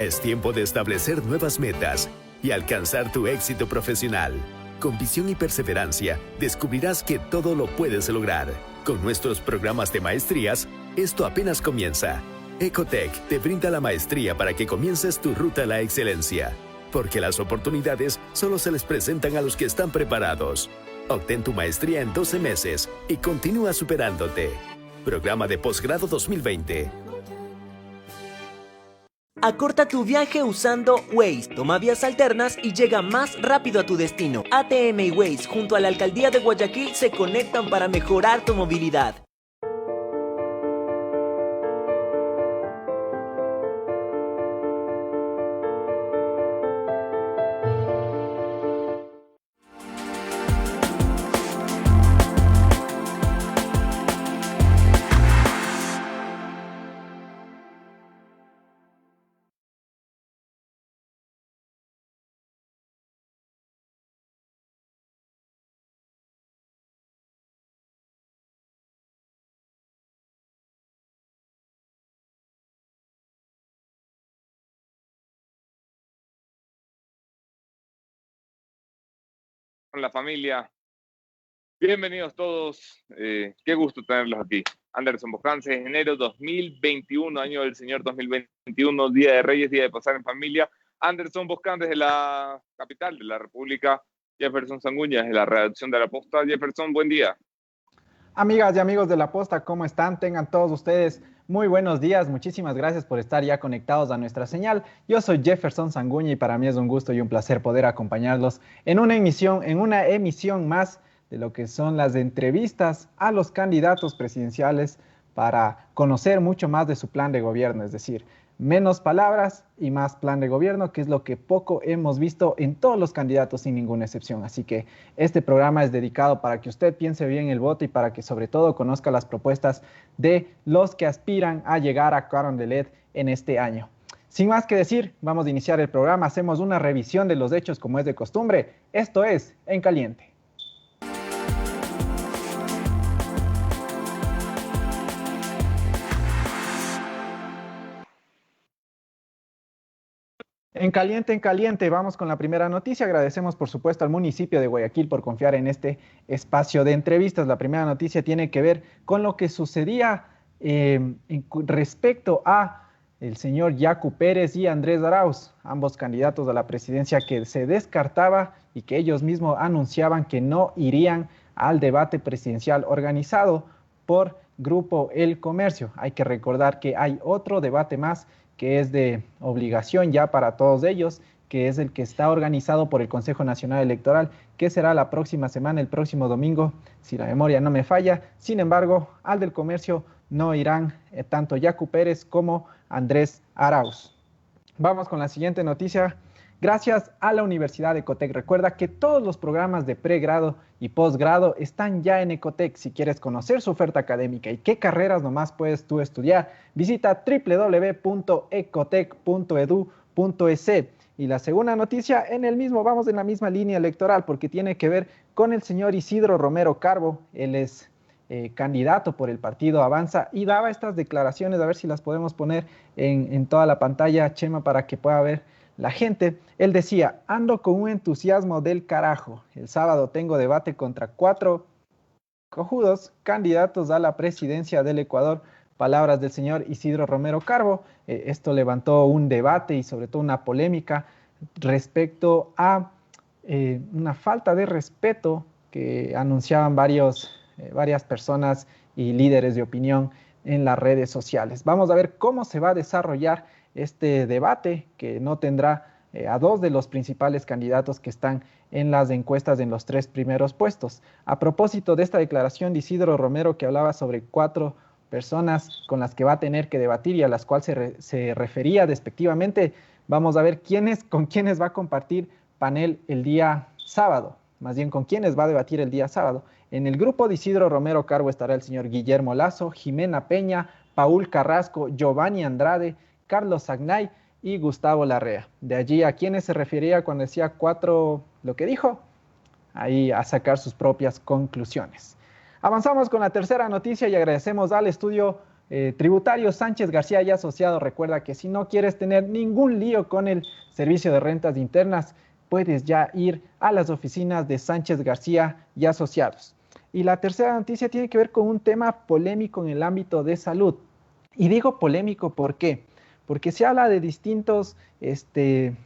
Es tiempo de establecer nuevas metas y alcanzar tu éxito profesional. Con visión y perseverancia, descubrirás que todo lo puedes lograr. Con nuestros programas de maestrías, esto apenas comienza. Ecotech te brinda la maestría para que comiences tu ruta a la excelencia. Porque las oportunidades solo se les presentan a los que están preparados. Obtén tu maestría en 12 meses y continúa superándote. Programa de posgrado 2020. Acorta tu viaje usando Waze. Toma vías alternas y llega más rápido a tu destino. ATM y Waze, junto a la Alcaldía de Guayaquil, se conectan para mejorar tu movilidad. Con la familia. Bienvenidos todos, qué gusto tenerlos aquí. Anderson Boscance, enero 2021, año del Señor 2021, Día de Reyes, Día de pasar en familia. Anderson Boscance de la capital de la República, Jefferson Sanguña de la redacción de La Posta. Jefferson, buen día. Amigas y amigos de La Posta, ¿cómo están? Tengan todos ustedes muy buenos días. Muchísimas gracias por estar ya conectados a nuestra señal. Yo soy Jefferson Sanguña y para mí es un gusto y un placer poder acompañarlos en una emisión más de lo que son las entrevistas a los candidatos presidenciales para conocer mucho más de su plan de gobierno, es decir, menos palabras y más plan de gobierno, que es lo que poco hemos visto en todos los candidatos sin ninguna excepción. Así que este programa es dedicado para que usted piense bien el voto y para que sobre todo conozca las propuestas de los que aspiran a llegar a Carondelet en este año. Sin más que decir, vamos a iniciar el programa. Hacemos una revisión de los hechos como es de costumbre. Esto es En Caliente. En caliente, vamos con la primera noticia. Agradecemos, por supuesto, al municipio de Guayaquil por confiar en este espacio de entrevistas. La primera noticia tiene que ver con lo que sucedía respecto a el señor Yacu Pérez y Andrés Arauz, ambos candidatos a la presidencia que se descartaba y que ellos mismos anunciaban que no irían al debate presidencial organizado por Grupo El Comercio. Hay que recordar que hay otro debate más que es de obligación ya para todos ellos, que es el que está organizado por el Consejo Nacional Electoral, que será la próxima semana, el próximo domingo, si la memoria no me falla. Sin embargo, al del Comercio no irán tanto Yacu Pérez como Andrés Arauz. Vamos con la siguiente noticia. Gracias a la Universidad de Ecotech. Recuerda que todos los programas de pregrado y posgrado están ya en Ecotech. Si quieres conocer su oferta académica y qué carreras nomás puedes tú estudiar, visita www.ecotech.edu.es. Y la segunda noticia, vamos en la misma línea electoral porque tiene que ver con el señor Isidro Romero Carbo. Él es candidato por el partido Avanza y daba estas declaraciones, a ver si las podemos poner en toda la pantalla, Chema, para que pueda ver la gente. Él decía: ando con un entusiasmo del carajo. El sábado tengo debate contra 4 cojudos candidatos a la presidencia del Ecuador. Palabras del señor Isidro Romero Carbo. Esto levantó un debate y sobre todo una polémica respecto a una falta de respeto que anunciaban varias personas y líderes de opinión en las redes sociales. Vamos a ver cómo se va a desarrollar este debate, que no tendrá a 2 de los principales candidatos que están en las encuestas en los 3 primeros puestos. A propósito de esta declaración de Isidro Romero, que hablaba sobre 4 personas con las que va a tener que debatir y a las cuales se refería despectivamente, vamos a ver con quiénes va a compartir panel el día sábado, más bien con quiénes va a debatir el día sábado. En el grupo de Isidro Romero Carbo estará el señor Guillermo Lazo, Jimena Peña, Paul Carrasco, Giovanni Andrade, Carlos Sagnay y Gustavo Larrea. De allí a quiénes se refería cuando decía 4, lo que dijo, ahí a sacar sus propias conclusiones. Avanzamos con la tercera noticia y agradecemos al estudio tributario Sánchez García y Asociados. Recuerda que si no quieres tener ningún lío con el servicio de rentas internas, puedes ya ir a las oficinas de Sánchez García y Asociados. Y la tercera noticia tiene que ver con un tema polémico en el ámbito de salud. Y digo polémico, ¿por qué? Porque se habla de distintos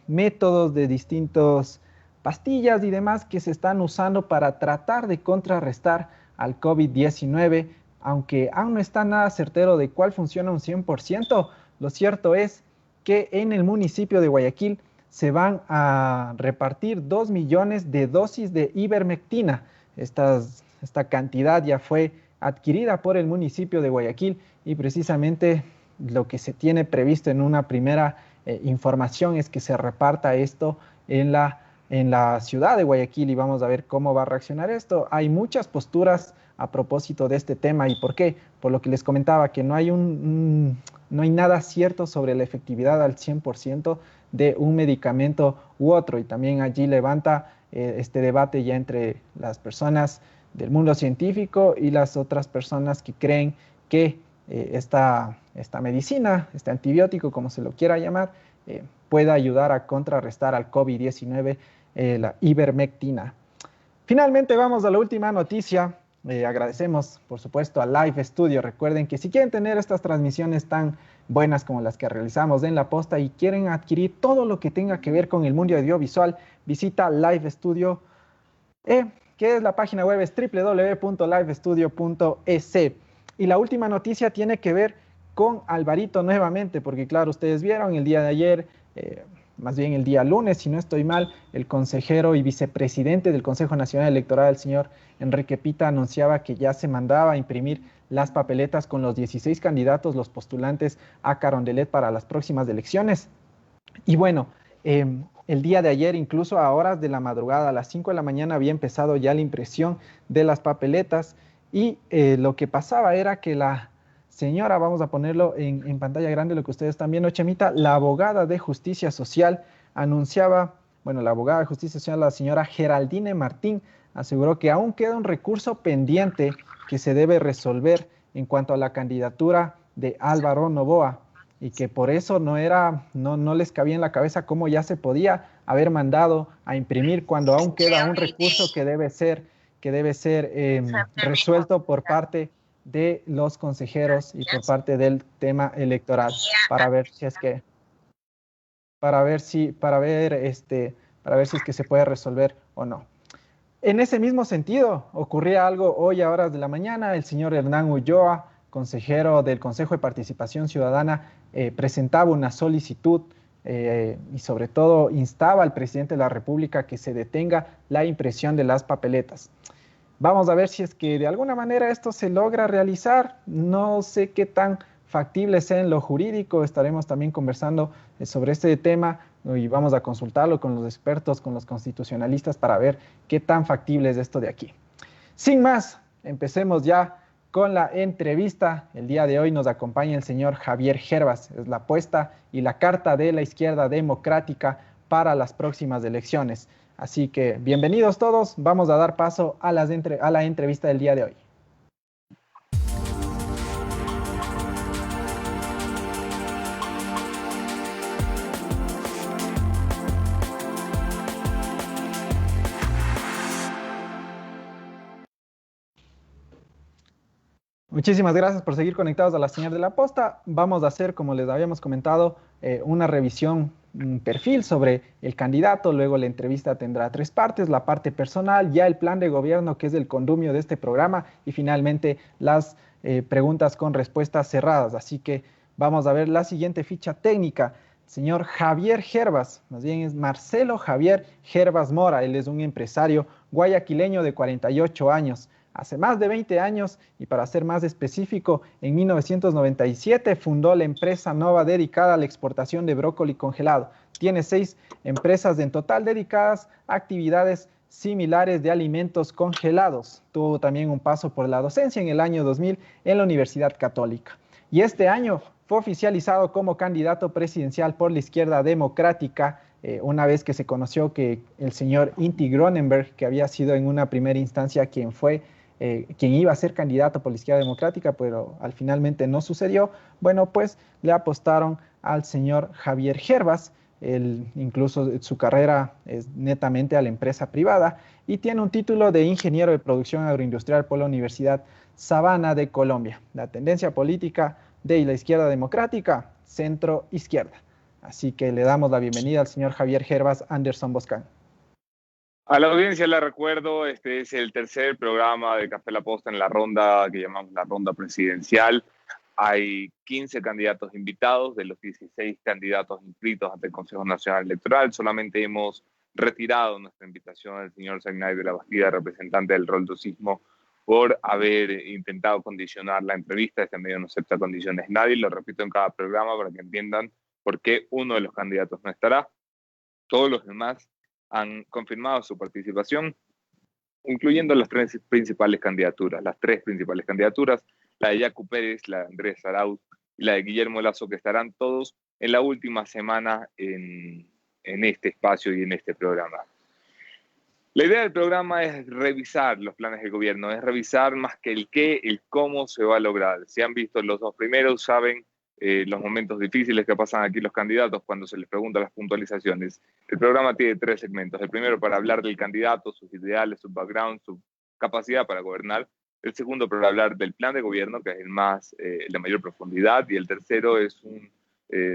métodos, de distintos pastillas y demás que se están usando para tratar de contrarrestar al COVID-19, aunque aún no está nada certero de cuál funciona un 100%. Lo cierto es que en el municipio de Guayaquil se van a repartir 2 millones de dosis de ivermectina. Esta cantidad ya fue adquirida por el municipio de Guayaquil y precisamente lo que se tiene previsto en una primera información es que se reparta esto en la ciudad de Guayaquil y vamos a ver cómo va a reaccionar esto. Hay muchas posturas a propósito de este tema. ¿Y por qué? Por lo que les comentaba, que no hay nada cierto sobre la efectividad al 100% de un medicamento u otro. Y también allí levanta este debate ya entre las personas del mundo científico y las otras personas que creen que esta medicina, este antibiótico, como se lo quiera llamar, pueda ayudar a contrarrestar al COVID-19, la ivermectina. Finalmente vamos a la última noticia. Agradecemos, por supuesto, a Live Studio. Recuerden que si quieren tener estas transmisiones tan buenas como las que realizamos en La Posta y quieren adquirir todo lo que tenga que ver con el mundo audiovisual, visita Live Studio, que es la página web es www.livestudio.es. Y la última noticia tiene que ver con Alvarito nuevamente, porque claro, ustedes vieron el día de ayer, más bien el día lunes, si no estoy mal, el consejero y vicepresidente del Consejo Nacional Electoral, el señor Enrique Pita, anunciaba que ya se mandaba a imprimir las papeletas con los 16 candidatos, los postulantes a Carondelet para las próximas elecciones. Y bueno, el día de ayer, incluso a horas de la madrugada, a las 5 de la mañana, había empezado ya la impresión de las papeletas y lo que pasaba era que la señora, vamos a ponerlo en pantalla grande, lo que ustedes están viendo, Chemita, la abogada de Justicia Social anunciaba, bueno, la abogada de Justicia Social, la señora Geraldine Martín, aseguró que aún queda un recurso pendiente que se debe resolver en cuanto a la candidatura de Álvaro Noboa y que por eso no les cabía en la cabeza cómo ya se podía haber mandado a imprimir cuando aún queda un recurso que debe ser resuelto por parte de los consejeros y por parte del tema electoral para ver si es que se puede resolver o no. En ese mismo sentido, ocurría algo hoy a horas de la mañana. El señor Hernán Ulloa, consejero del Consejo de Participación Ciudadana, presentaba una solicitud y sobre todo instaba al presidente de la República que se detenga la impresión de las papeletas. Vamos a ver si es que de alguna manera esto se logra realizar. No sé qué tan factible sea en lo jurídico. Estaremos también conversando sobre este tema y vamos a consultarlo con los expertos, con los constitucionalistas para ver qué tan factible es esto de aquí. Sin más, empecemos ya con la entrevista. El día de hoy nos acompaña el señor Javier Hervas. Es la apuesta y la carta de la izquierda democrática para las próximas elecciones. Así que bienvenidos todos, vamos a dar paso a la entrevista del día de hoy. Muchísimas gracias por seguir conectados a la señal de La Posta. Vamos a hacer, como les habíamos comentado, una revisión, un perfil sobre el candidato. Luego la entrevista tendrá 3 partes, la parte personal, ya el plan de gobierno, que es el condumio de este programa, y finalmente las preguntas con respuestas cerradas. Así que vamos a ver la siguiente ficha técnica. Señor Javier Hervas, más bien es Marcelo Javier Hervas Mora. Él es un empresario guayaquileño de 48 años. Hace más de 20 años, y para ser más específico, en 1997 fundó la empresa Nova dedicada a la exportación de brócoli congelado. Tiene 6 empresas en total dedicadas a actividades similares de alimentos congelados. Tuvo también un paso por la docencia en el año 2000 en la Universidad Católica. Y este año fue oficializado como candidato presidencial por la izquierda democrática, una vez que se conoció que el señor Inti Gronenberg, que había sido en una primera instancia quien fue quien iba a ser candidato por la Izquierda Democrática, pero al finalmente no sucedió. Bueno, pues le apostaron al señor Javier Hervas. Incluso su carrera es netamente a la empresa privada y tiene un título de ingeniero de producción agroindustrial por la Universidad Sabana de Colombia. La tendencia política de la Izquierda Democrática, centro izquierda. Así que le damos la bienvenida al señor Javier Hervas Anderson Boscan. A la audiencia le recuerdo, este es el tercer programa de Café La Posta en la ronda que llamamos la ronda presidencial. Hay 15 candidatos invitados de los 16 candidatos inscritos ante el Consejo Nacional Electoral. Solamente hemos retirado nuestra invitación al señor Zainay de la Bastida, representante del roldosismo, por haber intentado condicionar la entrevista. Este medio no acepta condiciones nadie. Lo repito en cada programa para que entiendan por qué uno de los candidatos no estará. Todos los demás han confirmado su participación, incluyendo las tres principales candidaturas, la de Yacu Pérez, la de Andrés Arauz y la de Guillermo Lasso, que estarán todos en la última semana en este espacio y en este programa. La idea del programa es revisar los planes del gobierno, es revisar más que el qué, el cómo se va a lograr. Si han visto los dos primeros, saben los momentos difíciles que pasan aquí los candidatos cuando se les pregunta las puntualizaciones. El programa tiene 3 segmentos. El primero para hablar del candidato, sus ideales, su background, su capacidad para gobernar. El segundo para hablar del plan de gobierno, que es el de mayor profundidad. Y el tercero es un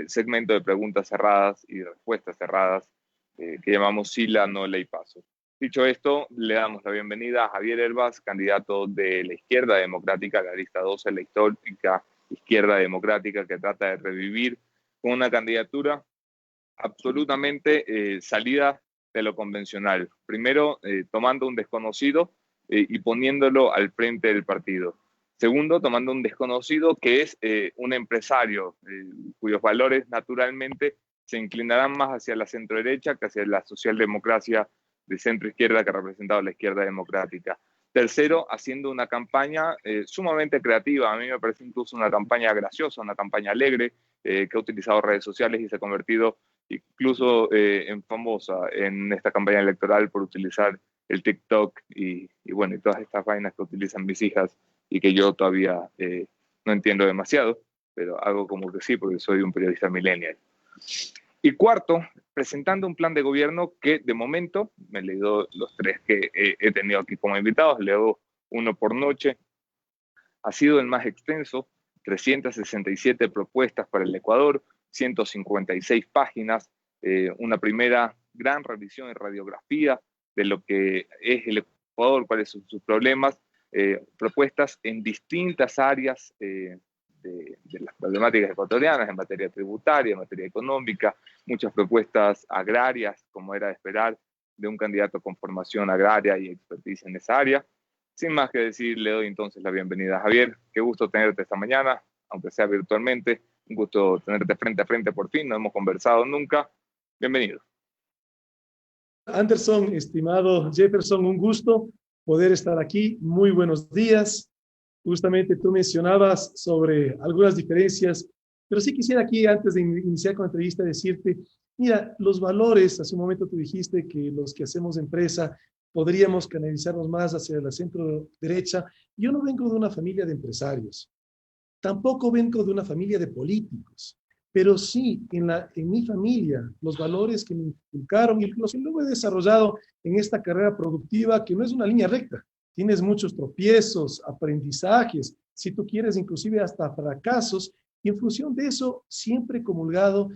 segmento de preguntas cerradas y de respuestas cerradas que llamamos sí, la, no, ley, paso. Dicho esto, le damos la bienvenida a Javier Hervas, candidato de la Izquierda Democrática, la lista 12, la histórica Izquierda Democrática, que trata de revivir con una candidatura absolutamente salida de lo convencional. Primero, tomando un desconocido y poniéndolo al frente del partido. Segundo, tomando un desconocido que es un empresario cuyos valores naturalmente se inclinarán más hacia la centro-derecha que hacia la socialdemocracia de centro-izquierda que ha representado la Izquierda Democrática. Tercero, haciendo una campaña sumamente creativa. A mí me parece incluso una campaña graciosa, una campaña alegre, que ha utilizado redes sociales y se ha convertido incluso en famosa en esta campaña electoral por utilizar el TikTok y todas estas vainas que utilizan mis hijas y que yo todavía no entiendo demasiado, pero hago como que sí, porque soy un periodista millennial. Y cuarto, presentando un plan de gobierno que de momento, me he leído los 3 que he tenido aquí como invitados, leo uno por noche, ha sido el más extenso, 367 propuestas para el Ecuador, 156 páginas, una primera gran revisión y radiografía de lo que es el Ecuador, cuáles son sus problemas, propuestas en distintas áreas de las problemáticas ecuatorianas, en materia tributaria, en materia económica, muchas propuestas agrarias, como era de esperar de un candidato con formación agraria y expertise en esa área. Sin más que decir, le doy entonces la bienvenida a Javier. Qué gusto tenerte esta mañana, aunque sea virtualmente. Un gusto tenerte frente a frente por fin, no hemos conversado nunca. Bienvenido. Anderson, estimado Jefferson, un gusto poder estar aquí. Muy buenos días. Justamente tú mencionabas sobre algunas diferencias, pero sí quisiera aquí, antes de iniciar con la entrevista, decirte, mira, los valores, hace un momento tú dijiste que los que hacemos empresa podríamos canalizarnos más hacia la centro derecha. Yo no vengo de una familia de empresarios, tampoco vengo de una familia de políticos, pero sí en mi familia, los valores que me inculcaron y los que luego he desarrollado en esta carrera productiva, que no es una línea recta. Tienes muchos tropiezos, aprendizajes, si tú quieres, inclusive hasta fracasos, y en función de eso siempre he comulgado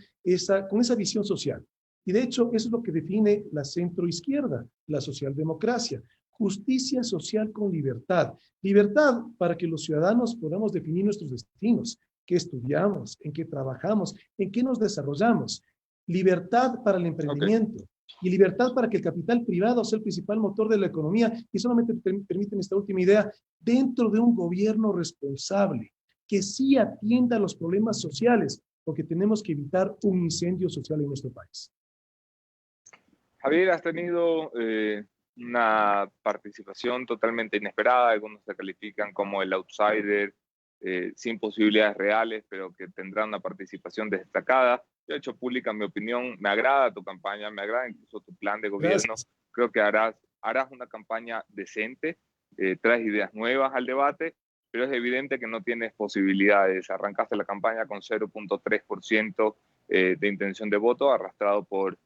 con esa visión social. Y de hecho, eso es lo que define la centroizquierda, la socialdemocracia. Justicia social con libertad. Libertad para que los ciudadanos podamos definir nuestros destinos, qué estudiamos, en qué trabajamos, en qué nos desarrollamos. Libertad para el emprendimiento. Okay. Y libertad para que el capital privado sea el principal motor de la economía. Y solamente permiten esta última idea, dentro de un gobierno responsable, que sí atienda a los problemas sociales, porque tenemos que evitar un incendio social en nuestro país. Javier, has tenido una participación totalmente inesperada. Algunos te califican como el outsider, sin posibilidades reales, pero que tendrá una participación destacada. Yo he hecho pública mi opinión, me agrada tu campaña, me agrada incluso tu plan de gobierno. Gracias. Creo que harás una campaña decente, traes ideas nuevas al debate, pero es evidente que no tienes posibilidades. Arrancaste la campaña con 0.3% de intención de voto, arrastrado por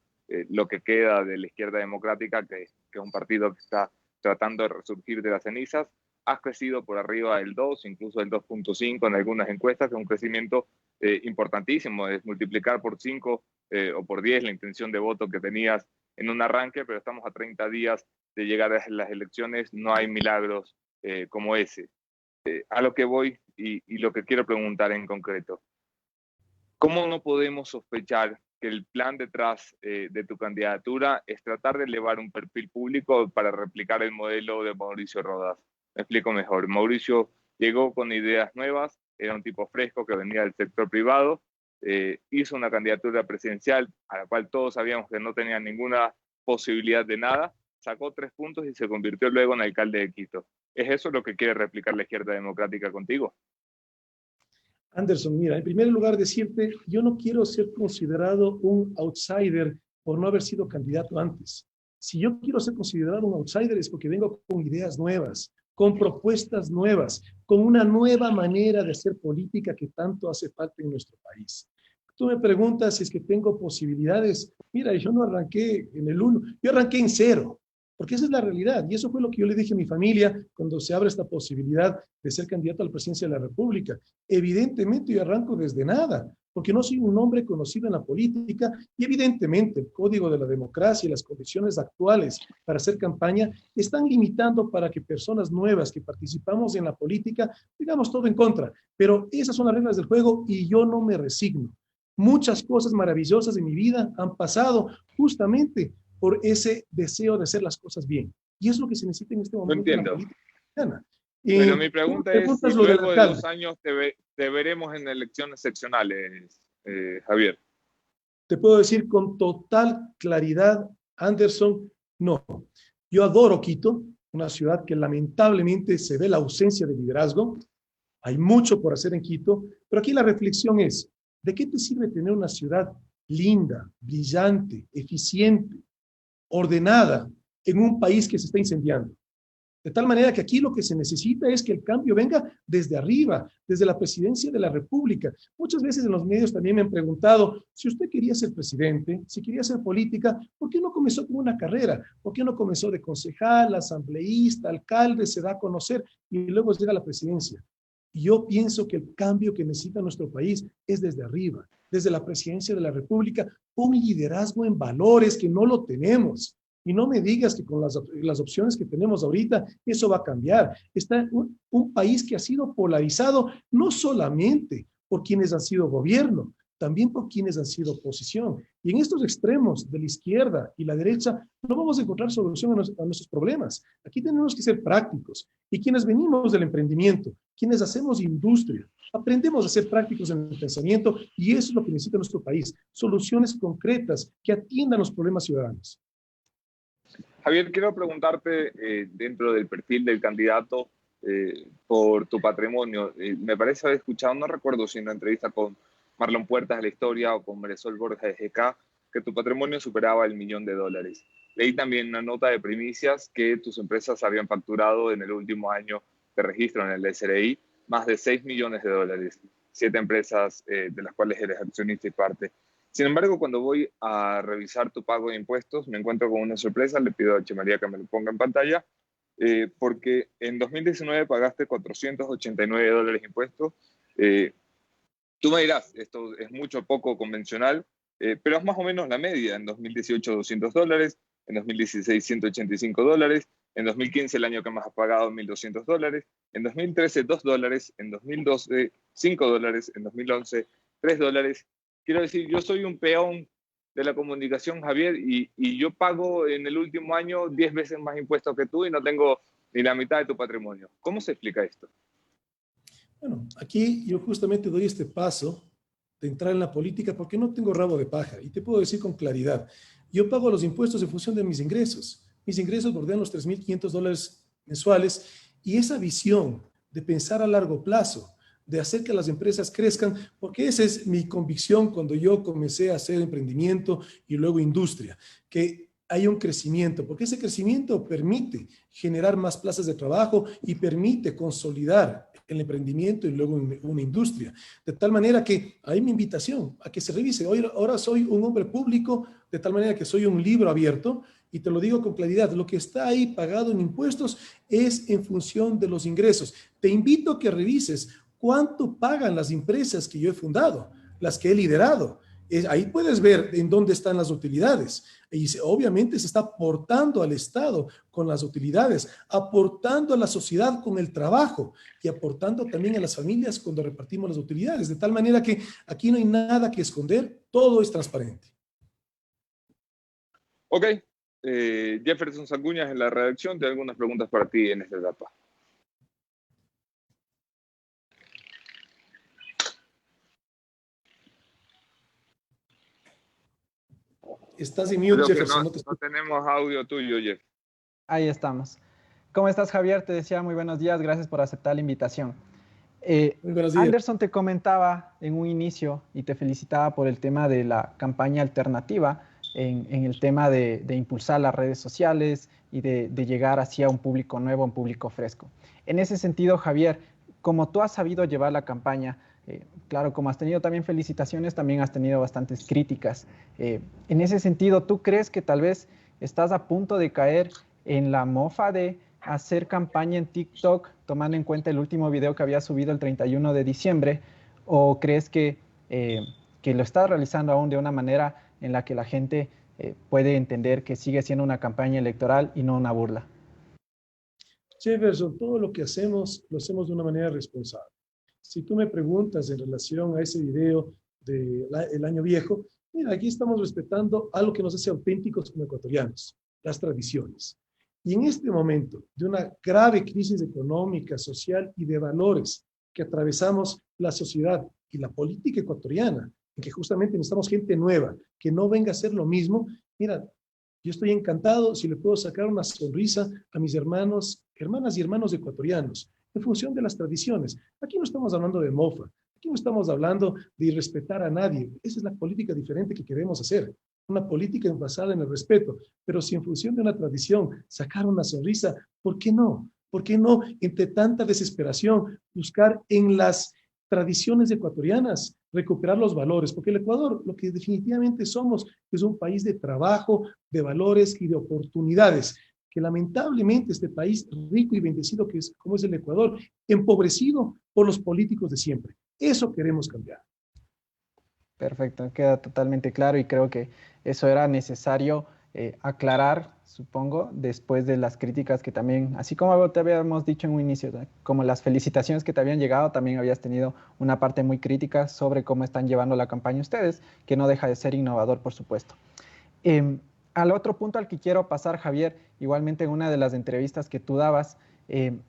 lo que queda de la izquierda democrática, que es un partido que está tratando de resurgir de las cenizas. Has crecido por arriba del 2, incluso el 2.5 en algunas encuestas, que es un crecimiento importantísimo, es multiplicar por 5 o por 10 la intención de voto que tenías en un arranque, pero estamos a 30 días de llegar a las elecciones, no hay milagros como ese. A lo que voy y lo que quiero preguntar en concreto, ¿cómo no podemos sospechar que el plan detrás de tu candidatura es tratar de elevar un perfil público para replicar el modelo de Mauricio Rodas? Me explico mejor. Mauricio llegó con ideas nuevas, era un tipo fresco que venía del sector privado, hizo una candidatura presidencial a la cual todos sabíamos que no tenía ninguna posibilidad de nada, sacó 3 puntos y se convirtió luego en alcalde de Quito. ¿Es eso lo que quiere replicar la izquierda democrática contigo? Anderson, mira, en primer lugar decirte, yo no quiero ser considerado un outsider por no haber sido candidato antes. Si yo quiero ser considerado un outsider es porque vengo con ideas nuevas, con propuestas nuevas, con una nueva manera de hacer política que tanto hace falta en nuestro país. Tú me preguntas si es que tengo posibilidades. Mira, yo no arranqué en el 1, yo arranqué en 0. Porque esa es la realidad. Y eso fue lo que yo le dije a mi familia cuando se abre esta posibilidad de ser candidato a la presidencia de la República. Evidentemente yo arranco desde nada, porque no soy un hombre conocido en la política y evidentemente el código de la democracia y las condiciones actuales para hacer campaña están limitando para que personas nuevas que participamos en la política digamos todo en contra. Pero esas son las reglas del juego y yo no me resigno. Muchas cosas maravillosas en mi vida han pasado justamente por ese deseo de hacer las cosas bien. Y es lo que se necesita en este momento. No entiendo. Pero mi pregunta es si luego de 2 años te veremos en elecciones seccionales, Javier. Te puedo decir con total claridad, Anderson, no. Yo adoro Quito, una ciudad que lamentablemente se ve la ausencia de liderazgo. Hay mucho por hacer en Quito, pero aquí la reflexión es, ¿de qué te sirve tener una ciudad linda, brillante, eficiente, ordenada en un país que se está incendiando? De tal manera que aquí lo que se necesita es que el cambio venga desde arriba, desde la presidencia de la República. Muchas veces en los medios también me han preguntado, si usted quería ser presidente, si quería hacer política, ¿por qué no comenzó con una carrera? ¿Por qué no comenzó de concejal, asambleísta, alcalde, se da a conocer y luego llega a la presidencia? Y yo pienso que el cambio que necesita nuestro país es desde arriba, desde la presidencia de la República, un liderazgo en valores que no lo tenemos. Y no me digas que con las opciones que tenemos ahorita, eso va a cambiar. Está un país que ha sido polarizado no solamente por quienes han sido gobierno, también por quienes han sido oposición. Y en estos extremos de la izquierda y la derecha no vamos a encontrar solución a nuestros problemas. Aquí tenemos que ser prácticos. Y quienes venimos del emprendimiento, quienes hacemos industria, aprendemos a ser prácticos en el pensamiento y eso es lo que necesita nuestro país. Soluciones concretas que atiendan los problemas ciudadanos. Javier, quiero preguntarte dentro del perfil del candidato por tu patrimonio. Me parece haber escuchado, no recuerdo si en una entrevista con Marlon Puertas de La Historia o con Marisol Borja de GK, que tu patrimonio superaba el $1.000.000. Leí también una nota de primicias que tus empresas habían facturado en el último año de registro en el SRI más de $6 millones. 7 empresas de las cuales eres accionista y parte. Sin embargo, cuando voy a revisar tu pago de impuestos, me encuentro con una sorpresa. Le pido a Chemaría que me lo ponga en pantalla, porque en 2019 pagaste $489 de impuestos. Tú me dirás, esto es mucho poco convencional, pero es más o menos la media. En 2018, $200, en 2016, $185, en 2015, el año que más has pagado, $1.200, en 2013, $2, en 2012, $5, en 2011, $3. Quiero decir, yo soy un peón de la comunicación, Javier, y yo pago en el último año 10 veces más impuestos que tú y no tengo ni la mitad de tu patrimonio. ¿Cómo se explica esto? Bueno, aquí yo justamente doy este paso de entrar en la política porque no tengo rabo de paja y te puedo decir con claridad, yo pago los impuestos en función de mis ingresos. Mis ingresos bordean los $3.500 mensuales y esa visión de pensar a largo plazo, de hacer que las empresas crezcan, porque esa es mi convicción cuando yo comencé a hacer emprendimiento y luego industria, que hay un crecimiento, porque ese crecimiento permite generar más plazas de trabajo y permite consolidar el emprendimiento y luego una industria. De tal manera que hay mi invitación a que se revise. Hoy, ahora soy un hombre público, de tal manera que soy un libro abierto, y te lo digo con claridad, lo que está ahí pagado en impuestos es en función de los ingresos. Te invito a que revises cuánto pagan las empresas que yo he fundado, las que he liderado. Ahí puedes ver en dónde están las utilidades. Y obviamente se está aportando al Estado con las utilidades, aportando a la sociedad con el trabajo y aportando también a las familias cuando repartimos las utilidades. De tal manera que aquí no hay nada que esconder, todo es transparente. Ok. Jefferson Sanguñas en la redacción, tiene algunas preguntas para ti en esta etapa. Estás en mute, Jefferson. No tenemos audio tuyo, Jeff. Ahí estamos. ¿Cómo estás, Javier? Te decía muy buenos días, gracias por aceptar la invitación. Muy buenos días. Anderson te comentaba en un inicio y te felicitaba por el tema de la campaña alternativa en el tema de impulsar las redes sociales y de llegar hacia un público nuevo, un público fresco. En ese sentido, Javier, como tú has sabido llevar la campaña, claro, como has tenido también felicitaciones, también has tenido bastantes críticas. En ese sentido, ¿tú crees que tal vez estás a punto de caer en la mofa de hacer campaña en TikTok, tomando en cuenta el último video que había subido el 31 de diciembre? ¿O crees que lo estás realizando aún de una manera en la que la gente puede entender que sigue siendo una campaña electoral y no una burla? Jefferson, todo lo que hacemos, lo hacemos de una manera responsable. Si tú me preguntas en relación a ese video del año viejo, mira, aquí estamos respetando algo que nos hace auténticos como ecuatorianos, las tradiciones. Y en este momento de una grave crisis económica, social y de valores que atravesamos la sociedad y la política ecuatoriana, en que justamente necesitamos gente nueva, que no venga a hacer lo mismo, mira, yo estoy encantado si le puedo sacar una sonrisa a mis hermanas y hermanos ecuatorianos, en función de las tradiciones. Aquí no estamos hablando de mofa, aquí no estamos hablando de irrespetar a nadie. Esa es la política diferente que queremos hacer, una política basada en el respeto, pero si en función de una tradición sacar una sonrisa, ¿por qué no? ¿Por qué no, entre tanta desesperación, buscar en las tradiciones ecuatorianas, recuperar los valores? Porque el Ecuador, lo que definitivamente somos, es un país de trabajo, de valores y de oportunidades, que lamentablemente este país rico y bendecido que es, como es el Ecuador, empobrecido por los políticos de siempre. Eso queremos cambiar. Perfecto, queda totalmente claro y creo que eso era necesario aclarar, supongo, después de las críticas que también, así como te habíamos dicho en un inicio, como las felicitaciones que te habían llegado, también habías tenido una parte muy crítica sobre cómo están llevando la campaña ustedes, que no deja de ser innovador, por supuesto. Al otro punto al que quiero pasar, Javier, igualmente en una de las entrevistas que tú dabas,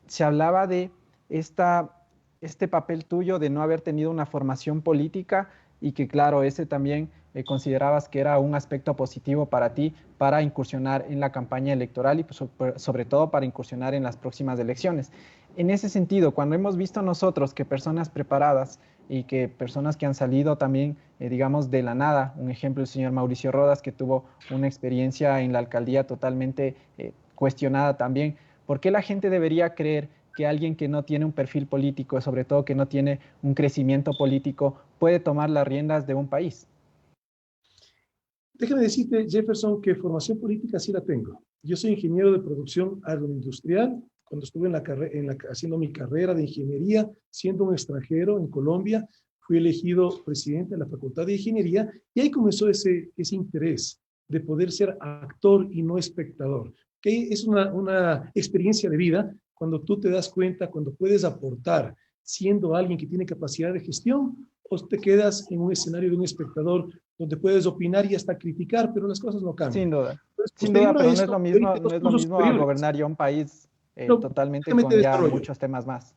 se hablaba de este papel tuyo de no haber tenido una formación política y que, claro, ese también considerabas que era un aspecto positivo para ti para incursionar en la campaña electoral y pues, sobre todo para incursionar en las próximas elecciones. En ese sentido, cuando hemos visto nosotros que personas preparadas y que personas que han salido también, digamos, de la nada, un ejemplo, el señor Mauricio Rodas, que tuvo una experiencia en la alcaldía totalmente cuestionada también, ¿por qué la gente debería creer que alguien que no tiene un perfil político, sobre todo que no tiene un crecimiento político, puede tomar las riendas de un país? Déjame decirte, Jefferson, que formación política sí la tengo. Yo soy ingeniero de producción agroindustrial. Cuando estuve haciendo mi carrera de ingeniería, siendo un extranjero en Colombia, fui elegido presidente de la Facultad de Ingeniería y ahí comenzó ese interés de poder ser actor y no espectador. Que es una experiencia de vida cuando tú te das cuenta, cuando puedes aportar siendo alguien que tiene capacidad de gestión, o te quedas en un escenario de un espectador donde puedes opinar y hasta criticar, pero las cosas no cambian. Sin duda. Entonces, sin duda, pero esto, no es lo mismo a gobernar ya un país totalmente con ya muchos temas más.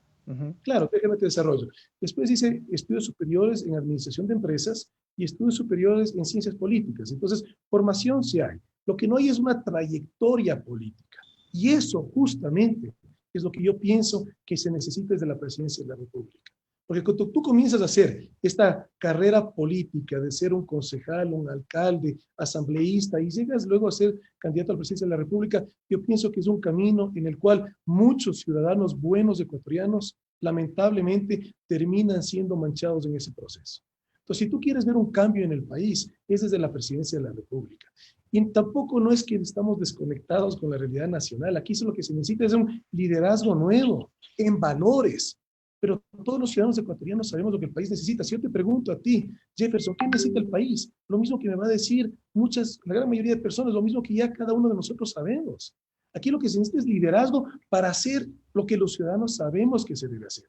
Claro, déjame te desarrollo. Después hice estudios superiores en administración de empresas y estudios superiores en ciencias políticas. Entonces, formación sí hay. Lo que no hay es una trayectoria política. Y eso justamente es lo que yo pienso que se necesita desde la presidencia de la República. Porque cuando tú comienzas a hacer esta carrera política de ser un concejal, un alcalde, asambleísta y llegas luego a ser candidato a la presidencia de la República, yo pienso que es un camino en el cual muchos ciudadanos buenos ecuatorianos lamentablemente terminan siendo manchados en ese proceso. Entonces, si tú quieres ver un cambio en el país, es desde la presidencia de la República. Y tampoco no es que estamos desconectados con la realidad nacional. Aquí lo que se necesita es un liderazgo nuevo en valores. Pero todos los ciudadanos ecuatorianos sabemos lo que el país necesita. Si yo te pregunto a ti, Jefferson, ¿qué necesita el país? Lo mismo que me va a decir la gran mayoría de personas, lo mismo que ya cada uno de nosotros sabemos. Aquí lo que se necesita es liderazgo para hacer lo que los ciudadanos sabemos que se debe hacer.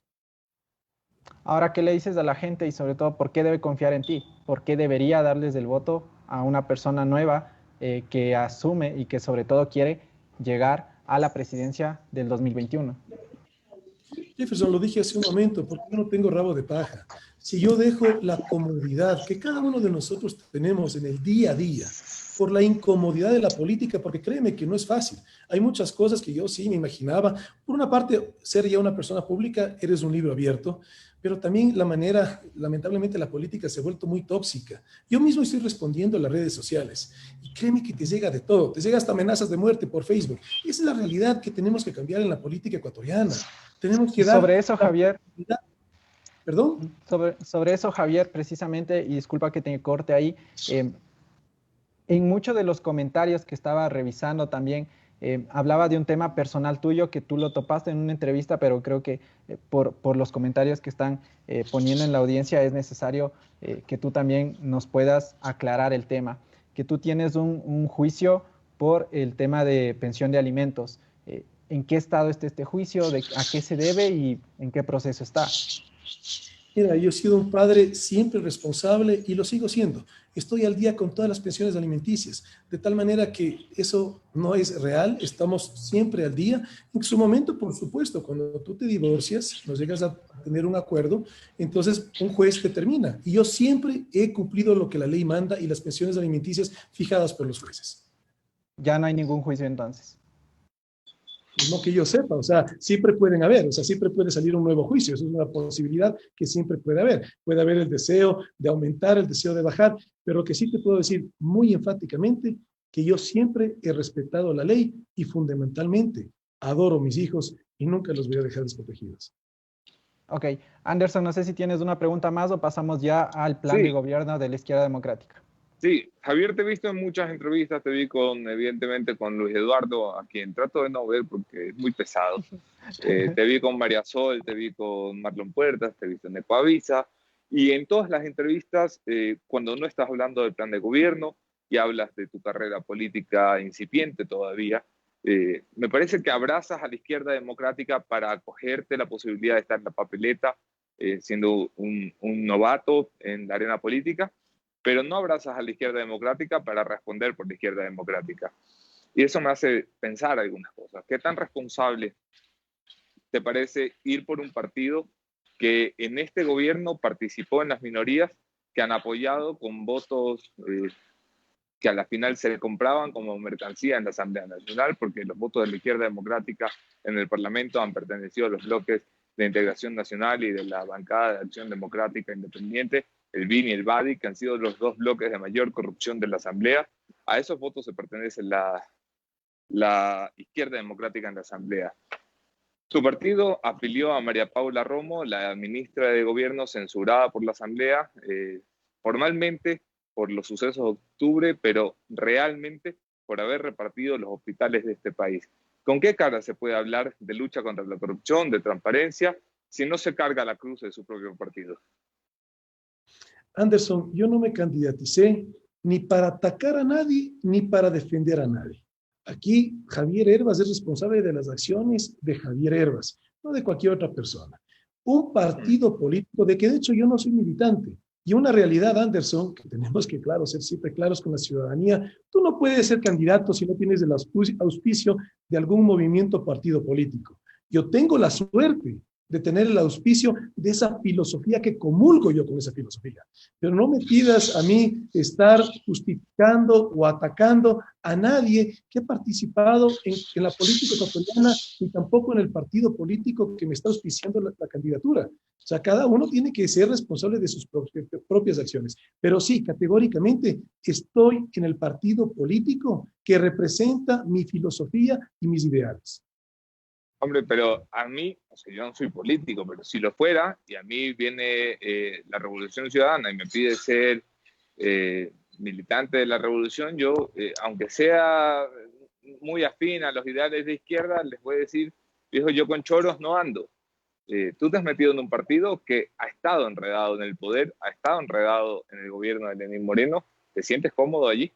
Ahora, ¿qué le dices a la gente y sobre todo por qué debe confiar en ti? ¿Por qué debería darles el voto a una persona nueva que asume y que sobre todo quiere llegar a la presidencia del 2021? Jefferson, lo dije hace un momento, porque yo no tengo rabo de paja. Si yo dejo la comodidad que cada uno de nosotros tenemos en el día a día, por la incomodidad de la política, porque créeme que no es fácil. Hay muchas cosas que yo sí me imaginaba. Por una parte, ser ya una persona pública, eres un libro abierto, pero también la manera, lamentablemente la política se ha vuelto muy tóxica. Yo mismo estoy respondiendo a las redes sociales y créeme que te llega de todo, te llega hasta amenazas de muerte por Facebook. Esa es la realidad que tenemos que cambiar en la política ecuatoriana. Tenemos que dar... Sobre eso, Javier... ¿Perdón? Sobre eso, Javier, precisamente, y disculpa que te corte ahí, en muchos de los comentarios que estaba revisando también, hablaba de un tema personal tuyo que tú lo topaste en una entrevista, pero creo que por los comentarios que están poniendo en la audiencia es necesario que tú también nos puedas aclarar el tema, que tú tienes un juicio por el tema de pensión de alimentos. ¿En qué estado está este juicio? ¿A qué se debe y en qué proceso está? Mira, yo he sido un padre siempre responsable y lo sigo siendo. Estoy al día con todas las pensiones alimenticias, de tal manera que eso no es real, estamos siempre al día. En su momento, por supuesto, cuando tú te divorcias, no llegas a tener un acuerdo, entonces un juez determina. Y yo siempre he cumplido lo que la ley manda y las pensiones alimenticias fijadas por los jueces. Ya no hay ningún juicio entonces. No que yo sepa, o sea, siempre pueden haber, o sea, siempre puede salir un nuevo juicio, eso es una posibilidad que siempre puede haber el deseo de aumentar, el deseo de bajar, pero lo que sí te puedo decir muy enfáticamente, que yo siempre he respetado la ley y fundamentalmente adoro a mis hijos y nunca los voy a dejar desprotegidos. Ok, Anderson, no sé si tienes una pregunta más o pasamos ya al plan de gobierno de la Izquierda Democrática. Sí, Javier, te he visto en muchas entrevistas, te vi evidentemente con Luis Eduardo, a quien trato de no ver porque es muy pesado. Te vi con María Sol, te vi con Marlon Puertas, te he visto en Ecoavisa, y en todas las entrevistas, cuando no estás hablando del plan de gobierno y hablas de tu carrera política incipiente todavía, me parece que abrazas a la Izquierda Democrática para acogerte la posibilidad de estar en la papeleta, siendo un novato en la arena política, pero no abrazas a la Izquierda Democrática para responder por la Izquierda Democrática. Y eso me hace pensar algunas cosas. ¿Qué tan responsable te parece ir por un partido que en este gobierno participó en las minorías, que han apoyado con votos que a la final se le compraban como mercancía en la Asamblea Nacional, porque los votos de la Izquierda Democrática en el Parlamento han pertenecido a los bloques de Integración Nacional y de la bancada de Acción Democrática Independiente, el BIN y el BADI, que han sido los dos bloques de mayor corrupción de la Asamblea? A esos votos se pertenece la Izquierda Democrática en la Asamblea. Tu partido afilió a María Paula Romo, la ministra de Gobierno censurada por la Asamblea, formalmente por los sucesos de octubre, pero realmente por haber repartido los hospitales de este país. ¿Con qué cara se puede hablar de lucha contra la corrupción, de transparencia, si no se carga la cruz de su propio partido? Anderson, yo no me candidaticé ni para atacar a nadie, ni para defender a nadie. Aquí Javier Hervas es responsable de las acciones de Javier Hervas, no de cualquier otra persona. Un partido político de que de hecho yo no soy militante. Y una realidad, Anderson, que tenemos que, claro, ser siempre claros con la ciudadanía, tú no puedes ser candidato si no tienes el auspicio de algún movimiento o partido político. Yo tengo la suerte de tener el auspicio de esa filosofía que comulgo yo con esa filosofía. Pero no me pidas a mí estar justificando o atacando a nadie que ha participado en la política ecuatoriana ni tampoco en el partido político que me está auspiciando la candidatura. O sea, cada uno tiene que ser responsable de sus propias acciones. Pero sí, categóricamente estoy en el partido político que representa mi filosofía y mis ideales. Hombre, pero a mí, o sea, yo no soy político, pero si lo fuera, y a mí viene la Revolución Ciudadana y me pide ser militante de la Revolución, yo, aunque sea muy afín a los ideales de izquierda, les voy a decir, viejo, yo con choros no ando. Tú te has metido en un partido que ha estado enredado en el poder, ha estado enredado en el gobierno de Lenín Moreno. ¿Te sientes cómodo allí?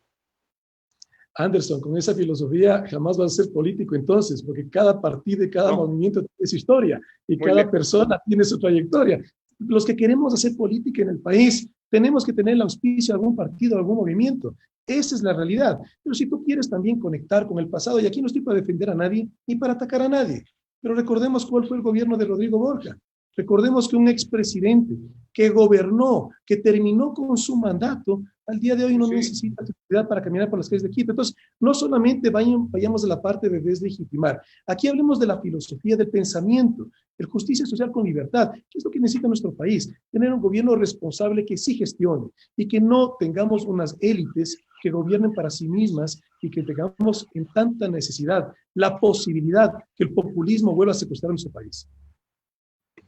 Anderson, con esa filosofía jamás vas a ser político entonces, porque cada partido y cada movimiento tiene su historia y cada persona tiene su trayectoria. Los que queremos hacer política en el país, tenemos que tener el auspicio de algún partido, algún movimiento. Esa es la realidad. Pero si tú quieres también conectar con el pasado, y aquí no estoy para defender a nadie ni para atacar a nadie, pero recordemos cuál fue el gobierno de Rodrigo Borja. Recordemos que un expresidente que gobernó, que terminó con su mandato, al día de hoy no necesita seguridad para caminar por las calles de Quito. Entonces, no solamente vayamos de la parte de deslegitimar. Aquí hablemos de la filosofía del pensamiento, el justicia social con libertad. ¿Qué es lo que necesita nuestro país? Tener un gobierno responsable que sí gestione y que no tengamos unas élites que gobiernen para sí mismas y que tengamos en tanta necesidad la posibilidad que el populismo vuelva a secuestrar nuestro país.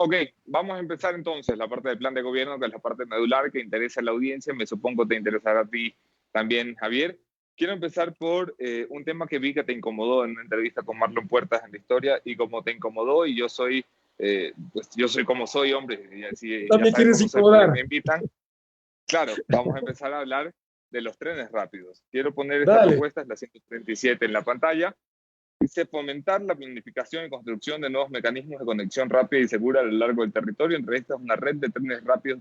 Ok, vamos a empezar entonces la parte del plan de gobierno, que es la parte medular que interesa a la audiencia. Me supongo te interesará a ti también, Javier. Quiero empezar por un tema que vi que te incomodó en una entrevista con Marlon Puertas en La Historia, y como te incomodó, y yo soy como soy, hombre, y así también quieres incomodar. Me invitan. Claro, vamos a empezar a hablar de los trenes rápidos. Quiero poner esta propuesta, es la 137 en la pantalla. Dice: fomentar la planificación y construcción de nuevos mecanismos de conexión rápida y segura a lo largo del territorio. Entre estas, una red de trenes rápidos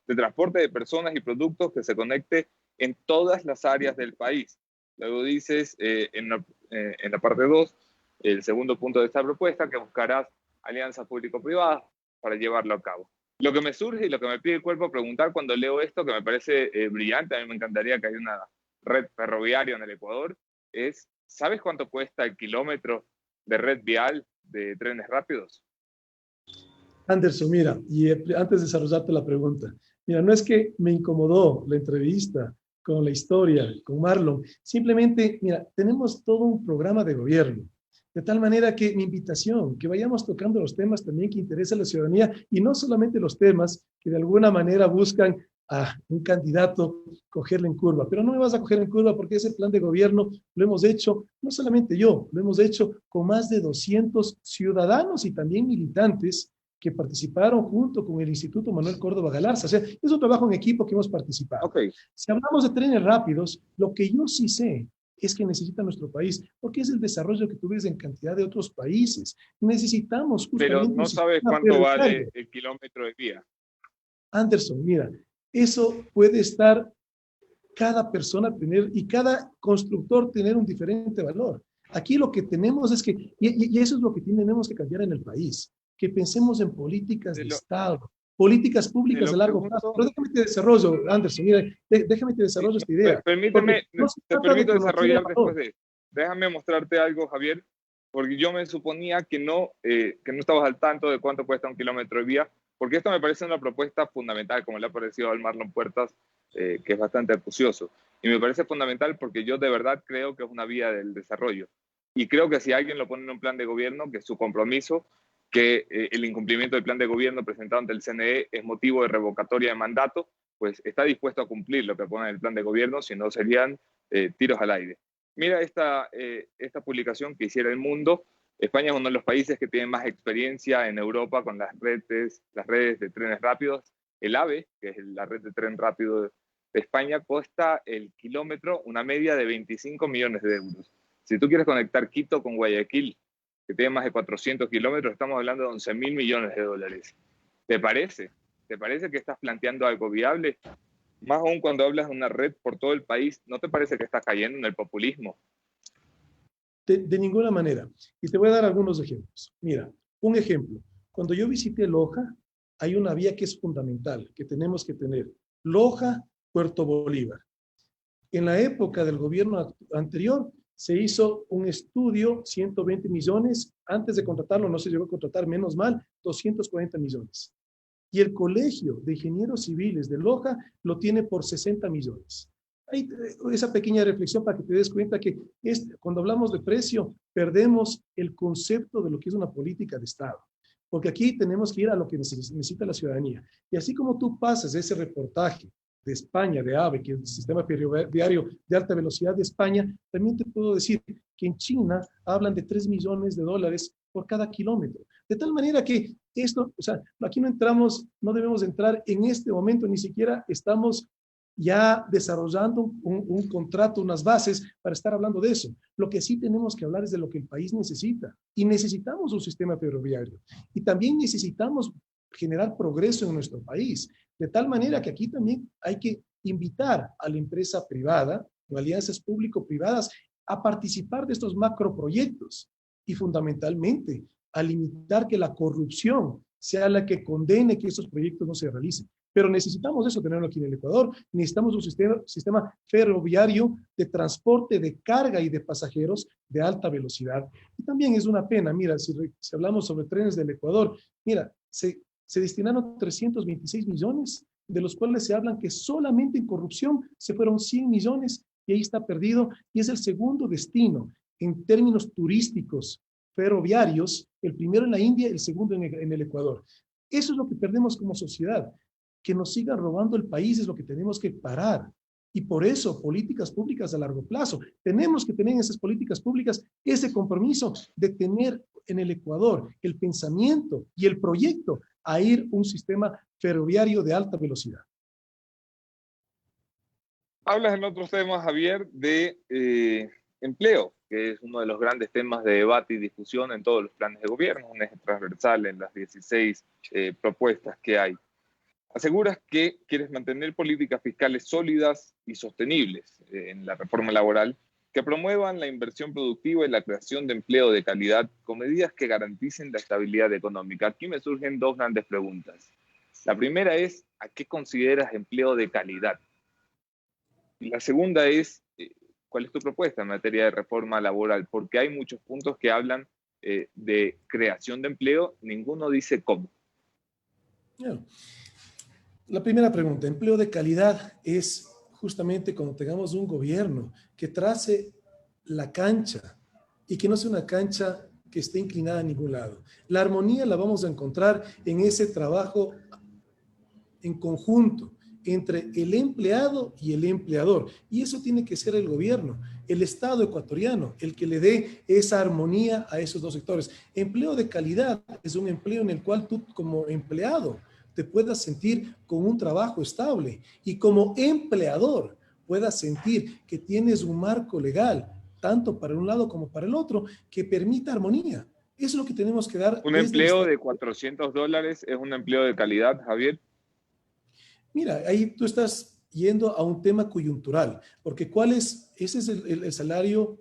de transporte de personas y productos que se conecte en todas las áreas del país. Luego dices, en la parte 2, el segundo punto de esta propuesta, que buscarás alianzas público-privadas para llevarlo a cabo. Lo que me surge y lo que me pide el cuerpo preguntar cuando leo esto, que me parece brillante, a mí me encantaría que haya una red ferroviaria en el Ecuador, es: ¿sabes cuánto cuesta el kilómetro de red vial de trenes rápidos? Anderson, mira, y antes de desarrollarte la pregunta, mira, no es que me incomodó la entrevista con La Historia, con Marlon, simplemente, mira, tenemos todo un programa de gobierno, de tal manera que mi invitación, que vayamos tocando los temas también que interesan a la ciudadanía, y no solamente los temas que de alguna manera buscan a un candidato cogerle en curva, pero no me vas a coger en curva porque ese plan de gobierno lo hemos hecho, no solamente yo, lo hemos hecho con más de 200 ciudadanos y también militantes que participaron junto con el Instituto Manuel Córdoba Galarza. O sea, es un trabajo en equipo que hemos participado. Okay. Si hablamos de trenes rápidos, lo que yo sí sé es que necesita nuestro país, porque es el desarrollo que tú ves en cantidad de otros países. Necesitamos justamente... Pero no sabes cuánto vale el kilómetro de vía. Anderson, mira, eso puede estar cada persona tener y cada constructor tener un diferente valor. Aquí lo que tenemos es que, y eso es lo que tenemos que cambiar en el país, que pensemos en políticas de Estado, políticas públicas de largo plazo. Pero déjame te desarrollo, Anderson, mira, déjame te desarrollo esta idea. Permíteme, te permito desarrollar después de eso. Déjame mostrarte algo, Javier, porque yo me suponía que no estabas al tanto de cuánto cuesta un kilómetro de vía, porque esto me parece una propuesta fundamental, como le ha parecido al Marlon Puertas, que es bastante acucioso. Y me parece fundamental porque yo de verdad creo que es una vía del desarrollo. Y creo que si alguien lo pone en un plan de gobierno, que es su compromiso, que el incumplimiento del plan de gobierno presentado ante el CNE es motivo de revocatoria de mandato, pues está dispuesto a cumplir lo que pone en el plan de gobierno, si no serían tiros al aire. Mira esta publicación que hiciera El Mundo. España es uno de los países que tiene más experiencia en Europa con las redes de trenes rápidos. El AVE, que es la red de tren rápido de España, cuesta el kilómetro una media de 25 millones de euros. Si tú quieres conectar Quito con Guayaquil, que tiene más de 400 kilómetros, estamos hablando de 11.000 millones de dólares. ¿Te parece? ¿Te parece que estás planteando algo viable? Más aún cuando hablas de una red por todo el país, ¿no te parece que estás cayendo en el populismo? De ninguna manera. Y te voy a dar algunos ejemplos. Mira, un ejemplo. Cuando yo visité Loja, hay una vía que es fundamental, que tenemos que tener. Loja, Puerto Bolívar. En la época del gobierno anterior, se hizo un estudio, 120 millones, antes de contratarlo no se llegó a contratar, menos mal, 240 millones. Y el Colegio de Ingenieros Civiles de Loja lo tiene por 60 millones. Hay esa pequeña reflexión para que te des cuenta que cuando hablamos de precio, perdemos el concepto de lo que es una política de Estado. Porque aquí tenemos que ir a lo que necesita la ciudadanía. Y así como tú pasas ese reportaje de España, de AVE, que es el sistema ferroviario de alta velocidad de España, también te puedo decir que en China hablan de $3 millones por cada kilómetro. De tal manera que esto, o sea, aquí no debemos entrar en este momento, ni siquiera estamos ya desarrollando un contrato, unas bases para estar hablando de eso. Lo que sí tenemos que hablar es de lo que el país necesita. Y necesitamos un sistema ferroviario. Y también necesitamos generar progreso en nuestro país. De tal manera que aquí también hay que invitar a la empresa privada, o alianzas público-privadas, a participar de estos macroproyectos. Y fundamentalmente, a limitar que la corrupción sea la que condene que estos proyectos no se realicen. Pero necesitamos eso, tenerlo aquí en el Ecuador. Necesitamos un sistema ferroviario de transporte de carga y de pasajeros de alta velocidad. Y también es una pena, mira, si hablamos sobre trenes del Ecuador, mira, se destinaron 326 millones, de los cuales se hablan que solamente en corrupción se fueron 100 millones y ahí está perdido. Y es el segundo destino en términos turísticos ferroviarios, el primero en la India, el segundo en el Ecuador. Eso es lo que perdemos como sociedad. Que nos sigan robando el país es lo que tenemos que parar. Y por eso, políticas públicas a largo plazo. Tenemos que tener en esas políticas públicas ese compromiso de tener en el Ecuador el pensamiento y el proyecto a ir un sistema ferroviario de alta velocidad. Hablas en otros temas, Javier, de empleo, que es uno de los grandes temas de debate y discusión en todos los planes de gobierno, un eje transversal en las 16 propuestas que hay. Aseguras que quieres mantener políticas fiscales sólidas y sostenibles en la reforma laboral que promuevan la inversión productiva y la creación de empleo de calidad con medidas que garanticen la estabilidad económica. Aquí me surgen dos grandes preguntas. La primera es, ¿a qué consideras empleo de calidad? Y la segunda es, ¿cuál es tu propuesta en materia de reforma laboral? Porque hay muchos puntos que hablan de creación de empleo, ninguno dice cómo. Yeah. La primera pregunta, empleo de calidad, es justamente cuando tengamos un gobierno que trace la cancha y que no sea una cancha que esté inclinada a ningún lado. La armonía la vamos a encontrar en ese trabajo en conjunto entre el empleado y el empleador. Y eso tiene que ser el gobierno, el Estado ecuatoriano, el que le dé esa armonía a esos dos sectores. Empleo de calidad es un empleo en el cual tú como empleado te puedas sentir con un trabajo estable y como empleador puedas sentir que tienes un marco legal, tanto para un lado como para el otro, que permita armonía. Eso es lo que tenemos que dar. ¿Un empleo de $400 es un empleo de calidad, Javier? Mira, ahí tú estás yendo a un tema coyuntural, porque ese es el salario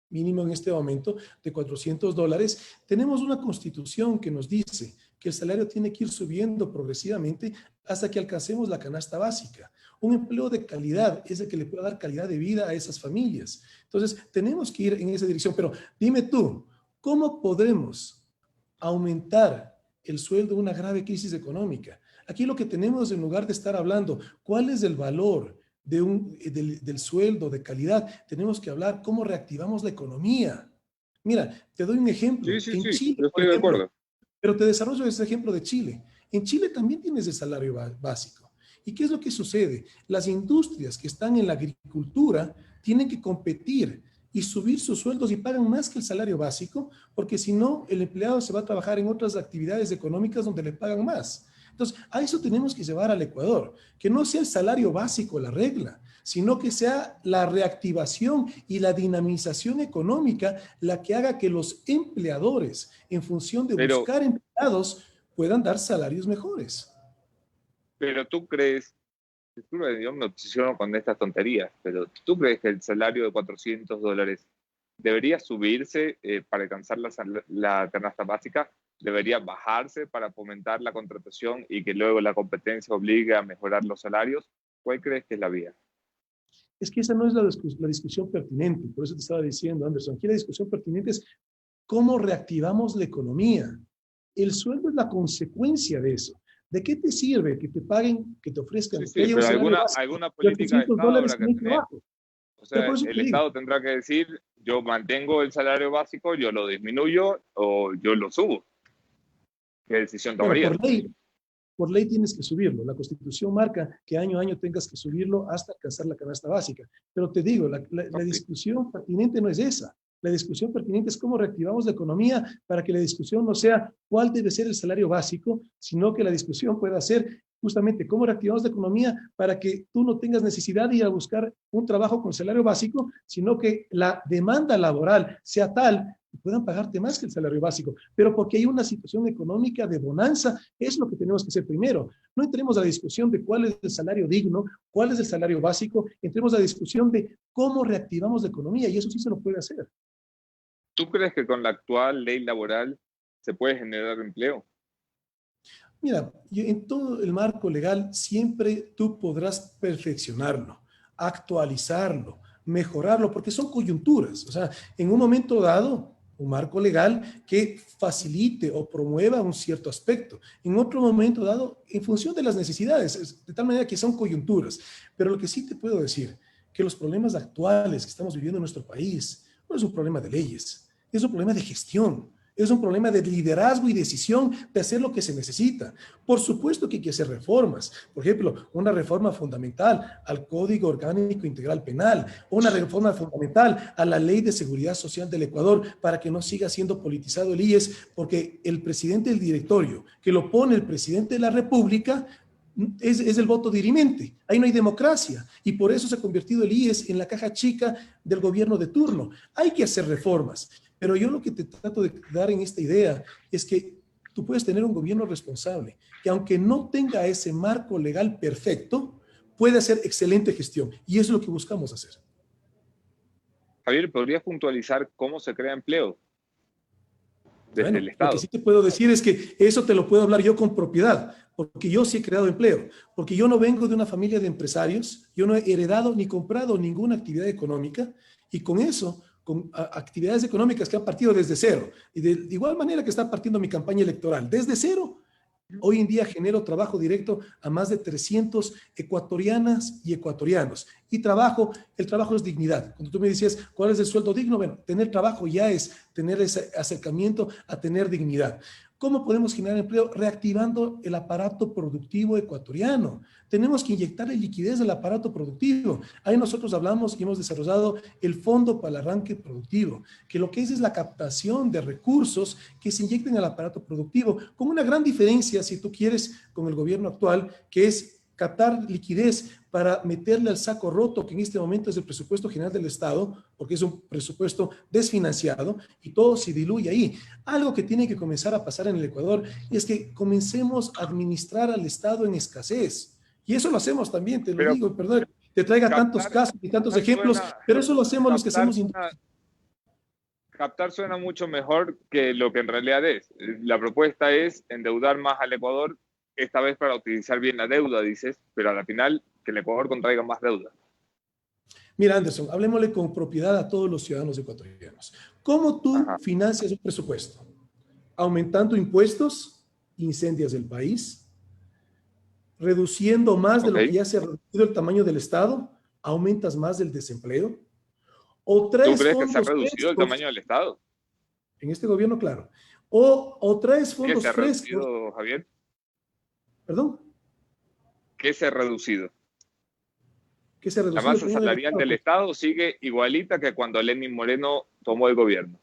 mínimo en este momento de $400. Tenemos una constitución que nos dice que el salario tiene que ir subiendo progresivamente hasta que alcancemos la canasta básica. Un empleo de calidad es el que le pueda dar calidad de vida a esas familias. Entonces, tenemos que ir en esa dirección. Pero dime tú, ¿cómo podremos aumentar el sueldo en una grave crisis económica? Aquí lo que tenemos, en lugar de estar hablando cuál es el valor del sueldo de calidad, tenemos que hablar cómo reactivamos la economía. Mira, te doy un ejemplo. Sí, en Chile, yo estoy de acuerdo. Pero te desarrollo ese ejemplo de Chile. En Chile también tienes el salario básico. ¿Y qué es lo que sucede? Las industrias que están en la agricultura tienen que competir y subir sus sueldos y pagan más que el salario básico, porque si no, el empleado se va a trabajar en otras actividades económicas donde le pagan más. Entonces, a eso tenemos que llevar al Ecuador, que no sea el salario básico la regla, sino que sea la reactivación y la dinamización económica la que haga que los empleadores, en función de buscar empleados, puedan dar salarios mejores. Pero tú crees, yo me obsesiono con estas tonterías, pero ¿tú crees que el salario de $400 debería subirse para alcanzar la canasta básica? debería bajarse para fomentar la contratación y que luego la competencia obligue a mejorar los salarios? ¿Cuál crees que es la vía? Es que esa no es la discusión pertinente, por eso te estaba diciendo, Anderson, aquí la discusión pertinente es cómo reactivamos la economía. El sueldo es la consecuencia de eso. ¿De qué te sirve que te paguen, que te ofrezcan? Sí, pero alguna política de Estado habrá que tener. O sea, el Estado tendrá que decir, yo mantengo el salario básico, yo lo disminuyo o yo lo subo. ¿Qué decisión tomaría? Por ley tienes que subirlo. La Constitución marca que año a año tengas que subirlo hasta alcanzar la canasta básica. Pero te digo, la discusión pertinente no es esa. La discusión pertinente es cómo reactivamos la economía para que la discusión no sea cuál debe ser el salario básico, sino que la discusión pueda ser justamente cómo reactivamos la economía para que tú no tengas necesidad de ir a buscar un trabajo con salario básico, sino que la demanda laboral sea tal que puedan pagarte más que el salario básico. Pero porque hay una situación económica de bonanza, es lo que tenemos que hacer primero. No entremos a la discusión de cuál es el salario digno, cuál es el salario básico, entremos a la discusión de cómo reactivamos la economía, y eso sí se lo puede hacer. ¿Tú crees que con la actual ley laboral se puede generar empleo? Mira, en todo el marco legal siempre tú podrás perfeccionarlo, actualizarlo, mejorarlo, porque son coyunturas. O sea, en un momento dado, un marco legal que facilite o promueva un cierto aspecto. En otro momento dado, en función de las necesidades, de tal manera que son coyunturas. Pero lo que sí te puedo decir, que los problemas actuales que estamos viviendo en nuestro país no es un problema de leyes, es un problema de gestión. Es un problema de liderazgo y decisión de hacer lo que se necesita. Por supuesto que hay que hacer reformas. Por ejemplo, una reforma fundamental al Código Orgánico Integral Penal, una reforma fundamental a la Ley de Seguridad Social del Ecuador para que no siga siendo politizado el IES, porque el presidente del directorio, que lo pone el presidente de la República, es el voto dirimente. Ahí no hay democracia y por eso se ha convertido el IES en la caja chica del gobierno de turno. Hay que hacer reformas. Pero yo lo que te trato de dar en esta idea es que tú puedes tener un gobierno responsable, que aunque no tenga ese marco legal perfecto, puede hacer excelente gestión. Y eso es lo que buscamos hacer. Javier, ¿podrías puntualizar cómo se crea empleo desde el Estado? Lo que sí te puedo decir es que eso te lo puedo hablar yo con propiedad, porque yo sí he creado empleo, porque yo no vengo de una familia de empresarios, yo no he heredado ni comprado ninguna actividad económica, y con eso, con actividades económicas que han partido desde cero, y de igual manera que está partiendo mi campaña electoral, desde cero. Hoy en día genero trabajo directo a más de 300 ecuatorianas y ecuatorianos. Y el trabajo es dignidad. Cuando tú me decías, ¿cuál es el sueldo digno? Bueno, tener trabajo ya es tener ese acercamiento a tener dignidad. ¿Cómo podemos generar empleo? Reactivando el aparato productivo ecuatoriano. Tenemos que inyectarle liquidez al aparato productivo. Ahí nosotros hablamos y hemos desarrollado el Fondo para el Arranque Productivo, que lo que es la captación de recursos que se inyecten al aparato productivo, con una gran diferencia, si tú quieres, con el gobierno actual, que es captar liquidez para meterle al saco roto, que en este momento es el presupuesto general del Estado, porque es un presupuesto desfinanciado y todo se diluye ahí. Algo que tiene que comenzar a pasar en el Ecuador es que comencemos a administrar al Estado en escasez. Y eso lo hacemos también, te lo digo, perdón, te traiga tantos casos y tantos ejemplos, pero eso lo hacemos los que hacemos industria. Captar suena mucho mejor que lo que en realidad es. La propuesta es endeudar más al Ecuador, esta vez para utilizar bien la deuda, dices, pero a la final que el Ecuador contraiga más deuda. Mira, Anderson, hablemosle con propiedad a todos los ciudadanos ecuatorianos. ¿Cómo tú financias un presupuesto? ¿Aumentando impuestos? ¿Incendias el país? ¿Reduciendo más de lo que ya se ha reducido el tamaño del Estado? ¿Aumentas más del desempleo? ¿O traes ¿Tú crees que se ha reducido el tamaño del Estado? En este gobierno, claro. ¿O traes fondos frescos? ¿Qué se ha reducido, Javier? ¿Perdón? ¿Qué se ha reducido? ¿Qué se ha reducido? La masa salarial del Estado sigue igualita que cuando Lenín Moreno tomó el gobierno.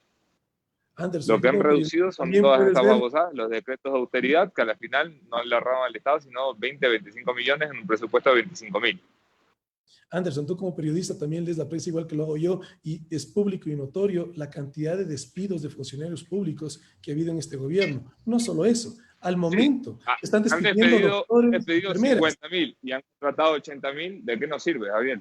Anderson, lo que han reducido son todas estas babosadas, los decretos de austeridad, que a la final no le ahorraban al Estado, sino 20, 25 millones en un presupuesto de 25.000. Anderson, tú como periodista también lees la prensa igual que lo hago yo, y es público y notorio la cantidad de despidos de funcionarios públicos que ha habido en este gobierno. No solo eso, al momento están despidiendo doctores, han despedido 50.000 y han contratado 80.000. ¿De qué nos sirve, Javier?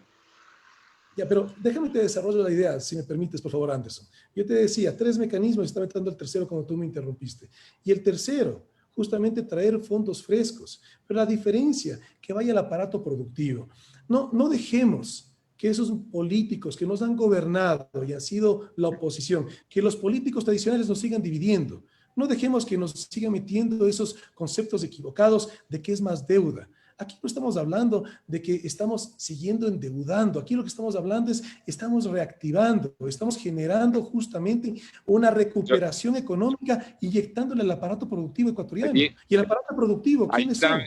Ya, pero déjame te desarrollo la idea, si me permites, por favor, Anderson. Yo te decía, 3 mecanismos, estaba entrando el tercero cuando tú me interrumpiste. Y el tercero, justamente traer fondos frescos. Pero la diferencia, que vaya al aparato productivo. No dejemos que esos políticos que nos han gobernado y han sido la oposición, que los políticos tradicionales nos sigan dividiendo. No dejemos que nos sigan metiendo esos conceptos equivocados de que es más deuda. Aquí no estamos hablando de que estamos siguiendo endeudando. Aquí lo que estamos hablando es, estamos reactivando, estamos generando justamente una recuperación económica, inyectándole al aparato productivo ecuatoriano. Aquí, y el aparato productivo, ¿quiénes son?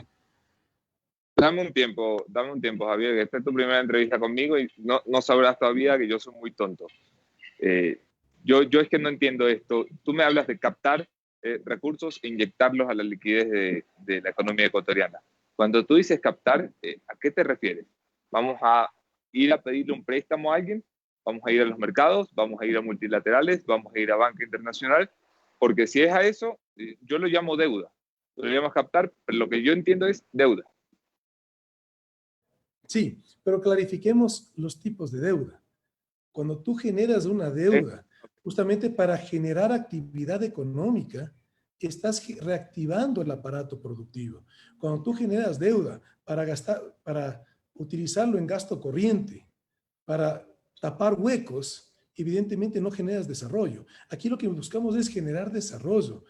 Dame un tiempo, Javier, que esta es tu primera entrevista conmigo y no sabrás todavía que yo soy muy tonto. Yo es que no entiendo esto. Tú me hablas de captar recursos e inyectarlos a la liquidez de la economía ecuatoriana. Cuando tú dices captar, ¿a qué te refieres? ¿Vamos a ir a pedirle un préstamo a alguien? ¿Vamos a ir a los mercados? ¿Vamos a ir a multilaterales? ¿Vamos a ir a banca internacional? Porque si es a eso, yo lo llamo deuda. Lo llamo captar, pero lo que yo entiendo es deuda. Sí, pero clarifiquemos los tipos de deuda. Cuando tú generas una deuda, justamente para generar actividad económica, estás reactivando el aparato productivo. Cuando tú generas deuda para utilizarlo en gasto corriente, para tapar huecos, evidentemente no generas desarrollo. Aquí lo que buscamos es generar desarrollo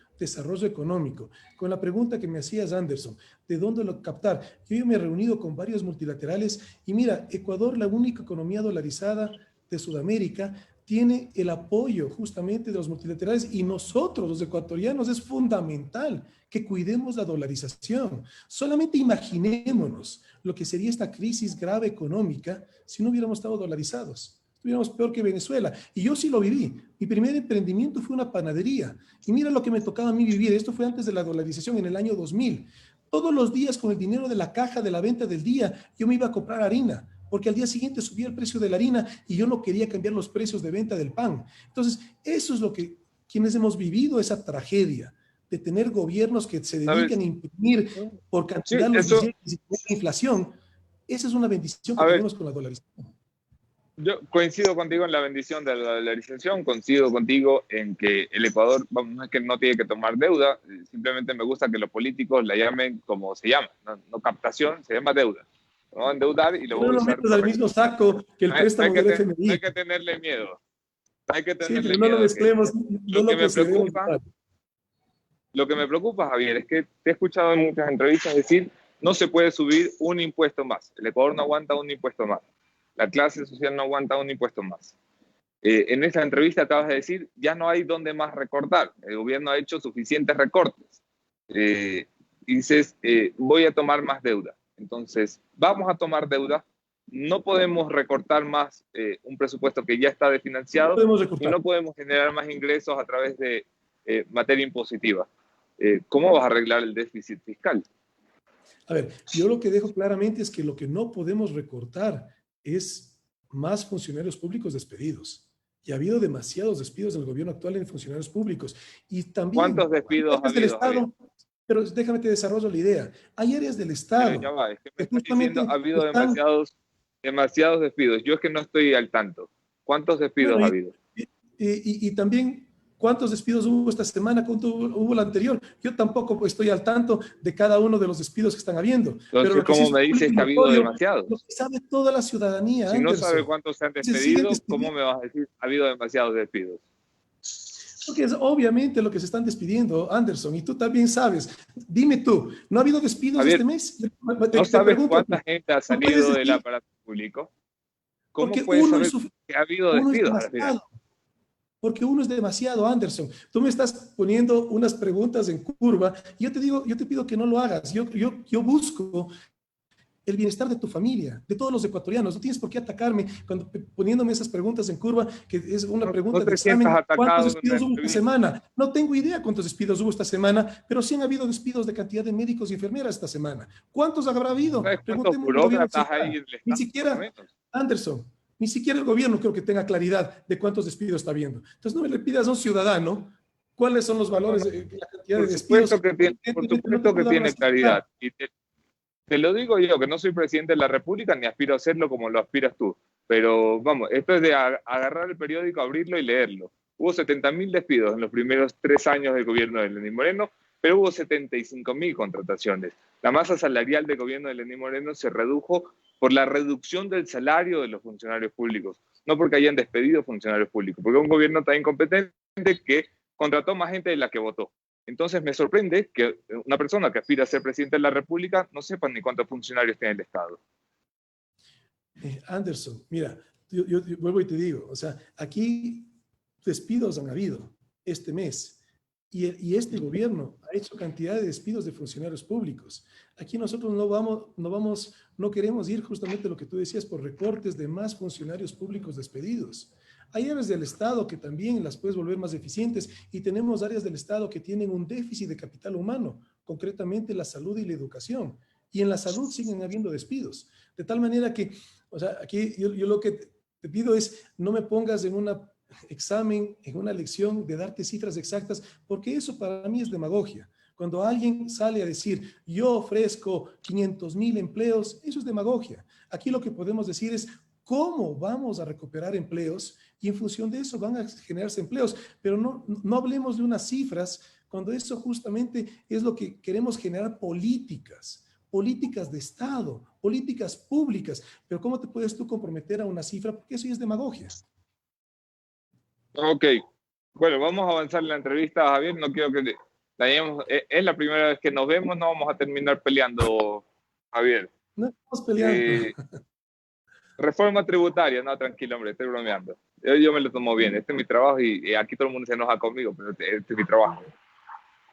económico. Con la pregunta que me hacías, Anderson, ¿de dónde lo captar? Yo me he reunido con varios multilaterales y mira, Ecuador, la única economía dolarizada de Sudamérica, tiene el apoyo justamente de los multilaterales y nosotros, los ecuatorianos, es fundamental que cuidemos la dolarización. Solamente imaginémonos lo que sería esta crisis grave económica si no hubiéramos estado dolarizados. Estuviéramos peor que Venezuela. Y yo sí lo viví. Mi primer emprendimiento fue una panadería. Y mira lo que me tocaba a mí vivir. Esto fue antes de la dolarización en el año 2000. Todos los días con el dinero de la caja de la venta del día, yo me iba a comprar harina, porque al día siguiente subía el precio de la harina y yo no quería cambiar los precios de venta del pan. Entonces, eso es lo que quienes hemos vivido esa tragedia de tener gobiernos que se dedican a imprimir por cantidad los billetes y la inflación. Esa es una bendición que tenemos con la dolarización. Yo coincido contigo en la bendición de la dolarización, coincido contigo en que el Ecuador, no es que no tiene que tomar deuda, simplemente me gusta que los políticos la llamen como se llama, no captación, se llama deuda. No endeudar y luego no lo metes al mismo saco que el préstamo del FMI. No hay que tenerle miedo. Hay que tenerle sí, pero no lo mezclemos, Lo que me preocupa, Javier, es que te he escuchado en muchas entrevistas decir no se puede subir un impuesto más. El Ecuador no aguanta un impuesto más. La clase social no aguanta un impuesto más. En esa entrevista acabas de decir ya no hay dónde más recortar. El gobierno ha hecho suficientes recortes. Y dices voy a tomar más deuda. Entonces, vamos a tomar deuda, no podemos recortar más un presupuesto que ya está desfinanciado y no podemos generar más ingresos a través de materia impositiva. ¿Cómo vas a arreglar el déficit fiscal? A ver, yo lo que dejo claramente es que lo que no podemos recortar es más funcionarios públicos despedidos. Y ha habido demasiados despidos del gobierno actual en funcionarios públicos. Y también, ¿cuántos despidos ha habido? Estado, pero déjame te desarrollo la idea. Hay áreas del Estado. Pero ya va, es que me estás diciendo ha habido demasiados despidos. Yo es que no estoy al tanto. ¿Cuántos despidos ha habido? Y también, ¿cuántos despidos hubo esta semana? ¿Cuánto hubo la anterior? Yo tampoco estoy al tanto de cada uno de los despidos que están habiendo. Entonces, pero ¿cómo me dices que ha habido demasiados? Lo que sabe toda la ciudadanía. Si no sabe cuántos se han despedido, ¿cómo me vas a decir ha habido demasiados despidos? Porque es obviamente lo que se están despidiendo, Anderson, y tú también sabes. Dime tú, ¿no ha habido despidos este mes? ¿No sabes cuánta gente ha salido del aparato público? ¿Cómo puedes saber que ha habido despidos? Porque uno es demasiado, Anderson. Tú me estás poniendo unas preguntas en curva y yo te pido que no lo hagas. Yo busco el bienestar de tu familia, de todos los ecuatorianos. No tienes por qué atacarme poniéndome esas preguntas en curva, que es una pregunta de examen. ¿Cuántos despidos hubo esta semana? No tengo idea cuántos despidos hubo esta semana, pero sí han habido despidos de cantidad de médicos y enfermeras esta semana. ¿Cuántos habrá habido? Ni siquiera, Anderson, ni siquiera el gobierno creo que tenga claridad de cuántos despidos está viendo. Entonces no me le pidas a un ciudadano cuáles son los valores, la cantidad de despidos. Por supuesto que tiene claridad. Y te lo digo yo, que no soy presidente de la República ni aspiro a hacerlo como lo aspiras tú. Pero vamos, esto es de agarrar el periódico, abrirlo y leerlo. Hubo 70.000 despidos en los primeros 3 años del gobierno de Lenín Moreno, pero hubo 75.000 contrataciones. La masa salarial del gobierno de Lenín Moreno se redujo por la reducción del salario de los funcionarios públicos, no porque hayan despedido funcionarios públicos, porque es un gobierno tan incompetente que contrató más gente de la que votó. Entonces me sorprende que una persona que aspira a ser presidente de la República no sepa ni cuántos funcionarios tiene el Estado. Anderson, mira, yo vuelvo y te digo, o sea, aquí despidos han habido este mes y este gobierno ha hecho cantidad de despidos de funcionarios públicos. Aquí nosotros no queremos ir justamente lo que tú decías por recortes de más funcionarios públicos despedidos. Hay áreas del Estado que también las puedes volver más eficientes y tenemos áreas del Estado que tienen un déficit de capital humano, concretamente la salud y la educación. Y en la salud siguen habiendo despidos. De tal manera que, o sea, aquí yo lo que te pido es no me pongas en un examen, en una lección de darte cifras exactas, porque eso para mí es demagogia. Cuando alguien sale a decir, yo ofrezco 500.000 empleos, eso es demagogia. Aquí lo que podemos decir es cómo vamos a recuperar empleos y en función de eso van a generarse empleos, pero no hablemos de unas cifras cuando eso justamente es lo que queremos generar políticas de Estado, políticas públicas, pero ¿cómo te puedes tú comprometer a una cifra? Porque eso ya es demagogia. Ok, bueno, vamos a avanzar en la entrevista, Javier, no quiero que dañemos, es la primera vez que nos vemos, no vamos a terminar peleando, Javier. No estamos peleando. Reforma tributaria, no, tranquilo, hombre, estoy bromeando. Yo me lo tomo bien, este es mi trabajo y aquí todo el mundo se enoja conmigo, pero este es mi trabajo.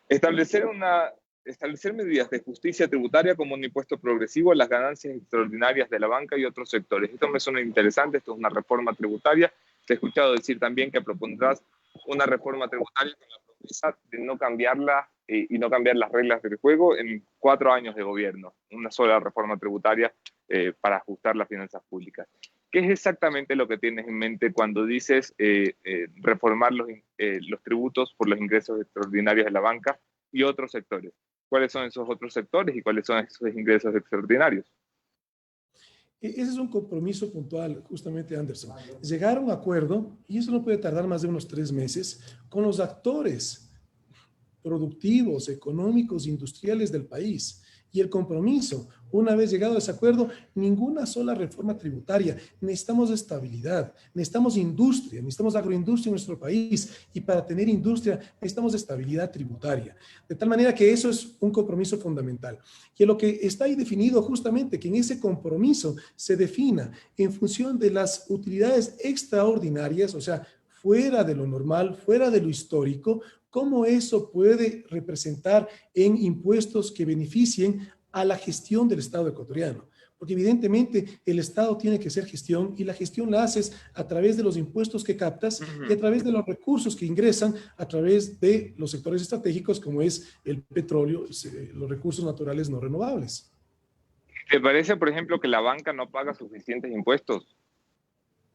Establecer medidas de justicia tributaria como un impuesto progresivo a las ganancias extraordinarias de la banca y otros sectores. Esto me suena interesante, esto es una reforma tributaria. Te he escuchado decir también que propondrás una reforma tributaria con la promesa de no cambiarla y no cambiar las reglas del juego en 4 años de gobierno. Una sola reforma tributaria para ajustar las finanzas públicas. ¿Qué es exactamente lo que tienes en mente cuando dices reformar los tributos por los ingresos extraordinarios de la banca y otros sectores? ¿Cuáles son esos otros sectores y cuáles son esos ingresos extraordinarios? Ese es un compromiso puntual, justamente, Anderson. Llegar a un acuerdo, y eso no puede tardar más de unos 3 meses, con los actores productivos, económicos, industriales del país. Y el compromiso, una vez llegado a ese acuerdo, ninguna sola reforma tributaria. Necesitamos estabilidad, necesitamos industria, necesitamos agroindustria en nuestro país. Y para tener industria necesitamos estabilidad tributaria. De tal manera que eso es un compromiso fundamental. Y lo que está ahí definido justamente, que en ese compromiso se defina en función de las utilidades extraordinarias, o sea, fuera de lo normal, fuera de lo histórico, cómo eso puede representar en impuestos que beneficien a la gestión del Estado ecuatoriano. Porque evidentemente el Estado tiene que hacer gestión y la gestión la haces a través de los impuestos que captas y a través de los recursos que ingresan a través de los sectores estratégicos como es el petróleo, los recursos naturales no renovables. ¿Te parece, por ejemplo, que la banca no paga suficientes impuestos?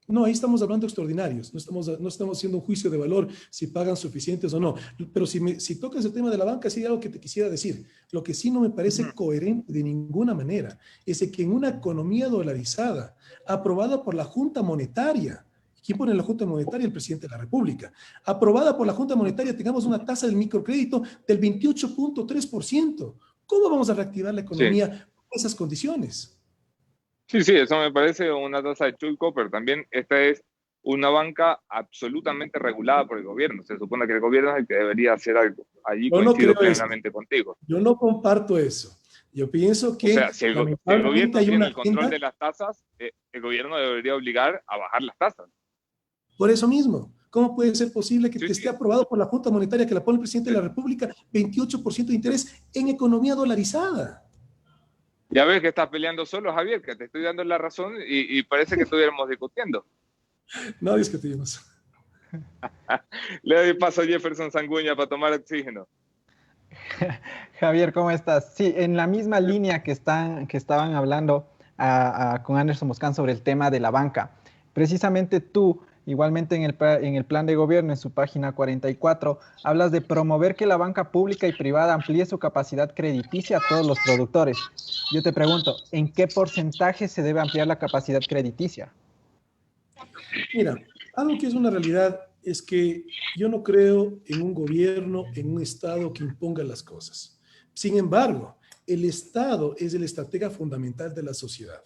No, ahí estamos hablando extraordinarios, no estamos haciendo un juicio de valor si pagan suficientes o no. Pero si tocas el tema de la banca, sí hay algo que te quisiera decir. Lo que sí no me parece coherente de ninguna manera es que en una economía dolarizada, aprobada por la Junta Monetaria, ¿quién pone la Junta Monetaria? El presidente de la República. Aprobada por la Junta Monetaria, tengamos una tasa del microcrédito del 28.3%. ¿Cómo vamos a reactivar la economía con esas condiciones? Sí, eso me parece una tasa de chulco, pero también esta es una banca absolutamente regulada por el gobierno. Se supone que el gobierno es el que debería hacer algo. Allí coincido plenamente contigo. Yo no comparto eso. Yo pienso que... O sea, si el gobierno tiene el control de las tasas, el gobierno debería obligar a bajar las tasas. Por eso mismo. ¿Cómo puede ser posible que esté aprobado por la Junta Monetaria, que la pone el presidente de la República, 28% de interés en economía dolarizada? Ya ves que estás peleando solo, Javier, que te estoy dando la razón y parece que estuviéramos discutiendo. No discutimos. Le doy paso a Jefferson Sanguña para tomar oxígeno. Javier, ¿cómo estás? Sí, en la misma línea que estaban hablando con Anderson Moscán sobre el tema de la banca. Precisamente tú, igualmente en el plan de gobierno, en su página 44, hablas de promover que la banca pública y privada amplíe su capacidad crediticia a todos los productores. Yo te pregunto, ¿en qué porcentaje se debe ampliar la capacidad crediticia? Mira, algo que es una realidad es que yo no creo en un gobierno, en un Estado que imponga las cosas. Sin embargo, el Estado es el estratega fundamental de la sociedad.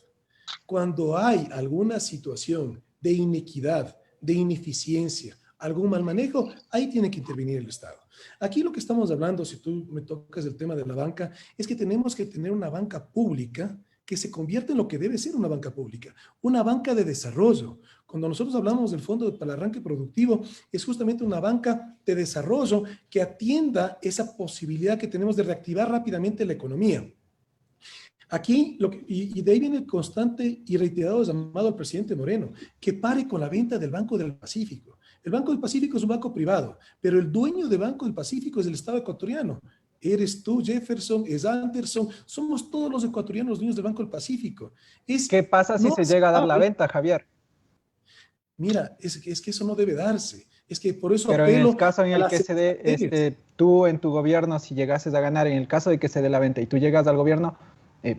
Cuando hay alguna situación de inequidad, de ineficiencia, algún mal manejo, ahí tiene que intervenir el Estado. Aquí lo que estamos hablando, si tú me tocas el tema de la banca, es que tenemos que tener una banca pública que se convierta en lo que debe ser una banca pública, una banca de desarrollo. Cuando nosotros hablamos del Fondo para el Arranque Productivo, es justamente una banca de desarrollo que atienda esa posibilidad que tenemos de reactivar rápidamente la economía. Aquí, y de ahí viene el constante y reiterado llamado al presidente Moreno, que pare con la venta del Banco del Pacífico. El Banco del Pacífico es un banco privado, pero el dueño del Banco del Pacífico es el Estado ecuatoriano. Eres tú, Jefferson, es Anderson, somos todos los ecuatorianos dueños del Banco del Pacífico. ¿Qué pasa si se llega a dar la venta, Javier? Mira, es que eso no debe darse. Es que por eso pero apelo. En el caso en el que se dé, tú en tu gobierno, si llegases a ganar, en el caso de que se dé la venta y tú llegas al gobierno,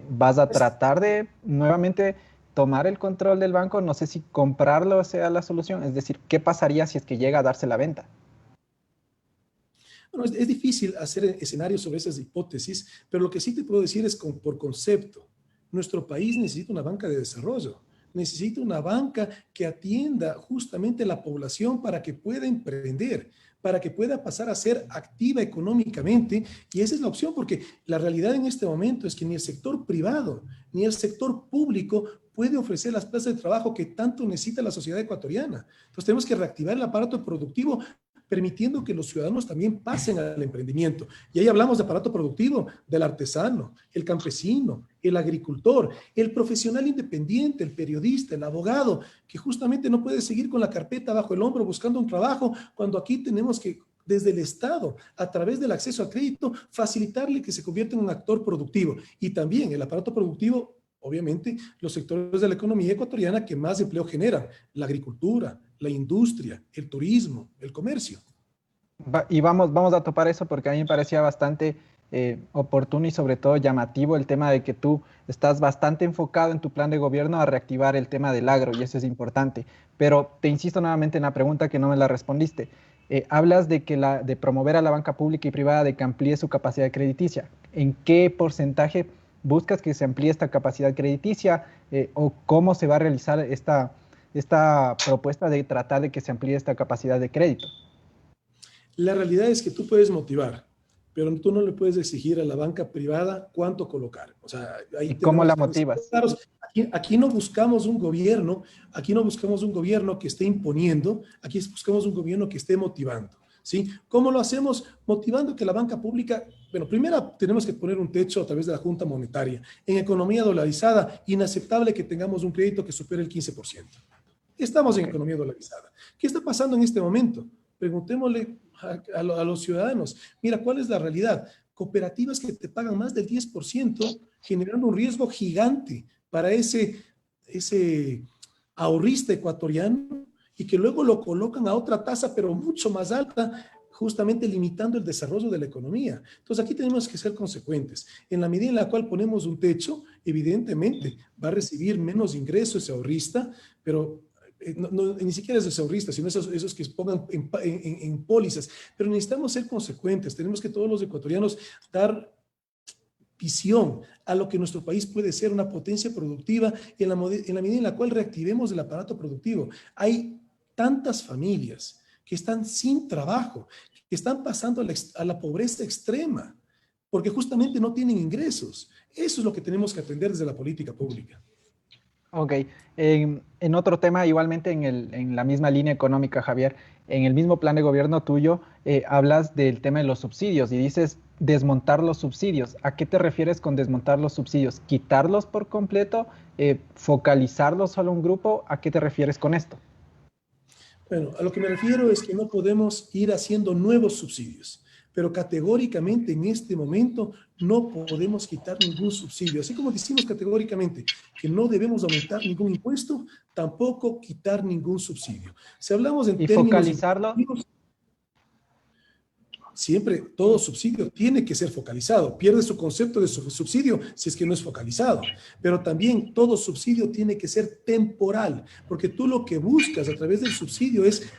¿vas a tratar de nuevamente tomar el control del banco? No sé si comprarlo sea la solución. Es decir, ¿qué pasaría si es que llega a darse la venta? Bueno, es difícil hacer escenarios sobre esas hipótesis, pero lo que sí te puedo decir es por concepto. Nuestro país necesita una banca de desarrollo. Necesita una banca que atienda justamente a la población para que pueda emprender, para que pueda pasar a ser activa económicamente, y esa es la opción, porque la realidad en este momento es que ni el sector privado ni el sector público puede ofrecer las plazas de trabajo que tanto necesita la sociedad ecuatoriana. Entonces tenemos que reactivar el aparato productivo, permitiendo que los ciudadanos también pasen al emprendimiento. Y ahí hablamos de aparato productivo, del artesano, el campesino, el agricultor, el profesional independiente, el periodista, el abogado, que justamente no puede seguir con la carpeta bajo el hombro buscando un trabajo, cuando aquí tenemos que, desde el Estado, a través del acceso a crédito, facilitarle que se convierta en un actor productivo. Y también el aparato productivo, obviamente, los sectores de la economía ecuatoriana que más empleo generan, la agricultura, la industria, el turismo, el comercio. Y vamos a topar eso porque a mí me parecía bastante oportuno y sobre todo llamativo el tema de que tú estás bastante enfocado en tu plan de gobierno a reactivar el tema del agro, y eso es importante. Pero te insisto nuevamente en la pregunta que no me la respondiste. Hablas de de promover a la banca pública y privada de que amplíe su capacidad crediticia. ¿En qué porcentaje buscas que se amplíe esta capacidad crediticia o cómo se va a realizar esta propuesta de tratar de que se amplíe esta capacidad de crédito? La realidad es que tú puedes motivar, pero tú no le puedes exigir a la banca privada cuánto colocar. O sea, ahí ¿y cómo la motivas? Claro, aquí no buscamos un gobierno, que esté imponiendo, aquí buscamos un gobierno que esté motivando, ¿sí? ¿Cómo lo hacemos? Motivando que la banca pública, bueno, primero tenemos que poner un techo a través de la Junta Monetaria. En economía dolarizada, inaceptable que tengamos un crédito que supere el 15%. Estamos en economía dolarizada. ¿Qué está pasando en este momento? Preguntémosle a los ciudadanos, mira, ¿cuál es la realidad? Cooperativas que te pagan más del 10%, generando un riesgo gigante para ese ahorrista ecuatoriano, y que luego lo colocan a otra tasa, pero mucho más alta, justamente limitando el desarrollo de la economía. Entonces aquí tenemos que ser consecuentes. En la medida en la cual ponemos un techo, evidentemente va a recibir menos ingresos ese ahorrista, pero ni siquiera esos ahorristas, sino esos que pongan en pólizas. Pero necesitamos ser consecuentes. Tenemos que todos los ecuatorianos dar visión a lo que nuestro país puede ser, una potencia productiva, en la medida en la cual reactivemos el aparato productivo. Hay tantas familias que están sin trabajo, que están pasando a la pobreza extrema, porque justamente no tienen ingresos. Eso es lo que tenemos que atender desde la política pública. Ok, en otro tema, igualmente en la misma línea económica, Javier, en el mismo plan de gobierno tuyo, hablas del tema de los subsidios y dices desmontar los subsidios. ¿A qué te refieres con desmontar los subsidios? ¿Quitarlos por completo? ¿Focalizarlos solo a un grupo? ¿A qué te refieres con esto? Bueno, a lo que me refiero es que no podemos ir haciendo nuevos subsidios, pero categóricamente en este momento no podemos quitar ningún subsidio. Así como decimos categóricamente que no debemos aumentar ningún impuesto, tampoco quitar ningún subsidio. Si hablamos en ¿y términos focalizarlo? siempre todo subsidio tiene que ser focalizado. Pierde su concepto de subsidio si es que no es focalizado. Pero también todo subsidio tiene que ser temporal, porque tú lo que buscas a través del subsidio es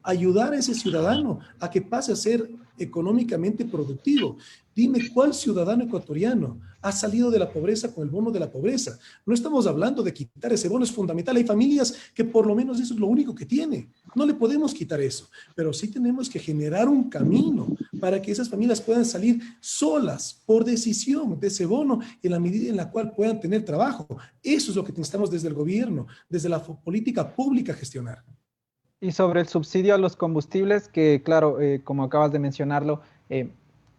ayudar a ese ciudadano a que pase a ser económicamente productivo. Dime, ¿cuál ciudadano ecuatoriano ha salido de la pobreza con el bono de la pobreza? No estamos hablando de quitar ese bono, es fundamental. Hay familias que por lo menos eso es lo único que tienen. No le podemos quitar eso, pero sí tenemos que generar un camino para que esas familias puedan salir solas por decisión de ese bono en la medida en la cual puedan tener trabajo. Eso es lo que necesitamos desde el gobierno, desde la política pública gestionar. Y sobre el subsidio a los combustibles, que claro, como acabas de mencionarlo,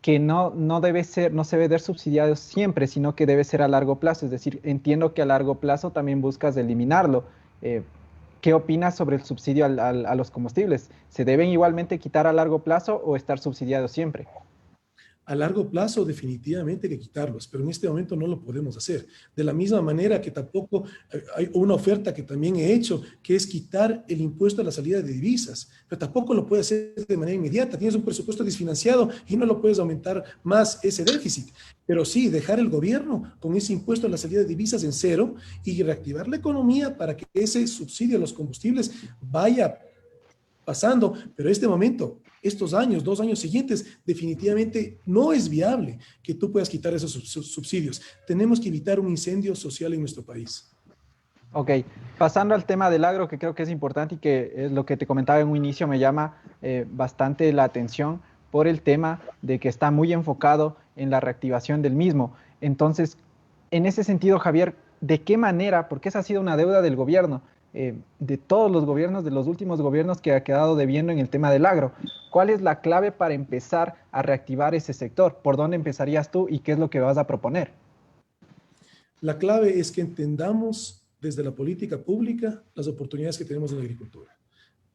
que no debe ser, no se debe dar subsidiado siempre, sino que debe ser a largo plazo. Es decir, entiendo que a largo plazo también buscas eliminarlo. ¿Qué opinas sobre el subsidio a los combustibles? ¿Se deben igualmente quitar a largo plazo o estar subsidiados siempre? A largo plazo definitivamente hay que quitarlos, pero en este momento no lo podemos hacer. De la misma manera que tampoco hay una oferta que también he hecho, que es quitar el impuesto a la salida de divisas, pero tampoco lo puedes hacer de manera inmediata. Tienes un presupuesto desfinanciado y no lo puedes aumentar más ese déficit. Pero sí, dejar el gobierno con ese impuesto a la salida de divisas en cero y reactivar la economía para que ese subsidio a los combustibles vaya pasando, pero este momento, estos años, 2 años siguientes, definitivamente no es viable que tú puedas quitar esos subsidios. Tenemos que evitar un incendio social en nuestro país. Ok, pasando al tema del agro, que creo que es importante y que es lo que te comentaba en un inicio, me llama bastante la atención por el tema de que está muy enfocado en la reactivación del mismo. Entonces, en ese sentido, Javier, ¿de qué manera? Porque esa ha sido una deuda del gobierno, de todos los gobiernos, de los últimos gobiernos que ha quedado debiendo en el tema del agro. ¿Cuál es la clave para empezar a reactivar ese sector? ¿Por dónde empezarías tú y qué es lo que vas a proponer? La clave es que entendamos desde la política pública las oportunidades que tenemos en la agricultura.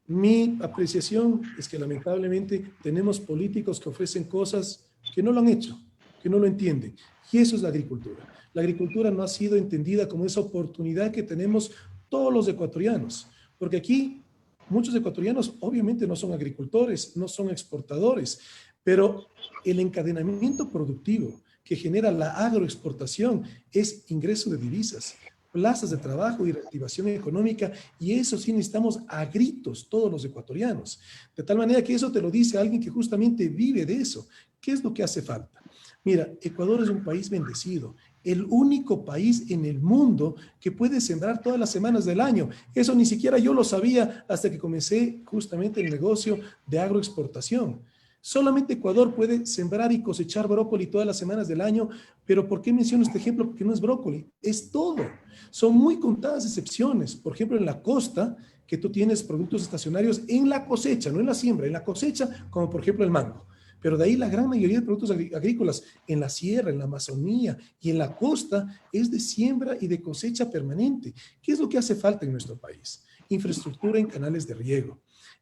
Mi apreciación es que lamentablemente tenemos políticos que ofrecen cosas que no lo han hecho, que no lo entienden. Y eso es la agricultura. La agricultura no ha sido entendida como esa oportunidad que tenemos todos los ecuatorianos, porque aquí muchos ecuatorianos obviamente no son agricultores, no son exportadores, pero el encadenamiento productivo que genera la agroexportación es ingreso de divisas, plazas de trabajo y reactivación económica, y eso sí necesitamos a gritos todos los ecuatorianos, de tal manera que eso te lo dice alguien que justamente vive de eso. ¿Qué es lo que hace falta? Mira, Ecuador es un país bendecido, el único país en el mundo que puede sembrar todas las semanas del año. Eso ni siquiera yo lo sabía hasta que comencé justamente el negocio de agroexportación. Solamente Ecuador puede sembrar y cosechar brócoli todas las semanas del año, pero ¿por qué menciono este ejemplo? Porque no es brócoli, es todo. Son muy contadas excepciones. Por ejemplo, en la costa, que tú tienes productos estacionarios en la cosecha, no en la siembra, en la cosecha, como por ejemplo el mango. Pero de ahí la gran mayoría de productos agrícolas en la sierra, en la Amazonía y en la costa es de siembra y de cosecha permanente. ¿Qué es lo que hace falta en nuestro país? Infraestructura en canales de riego.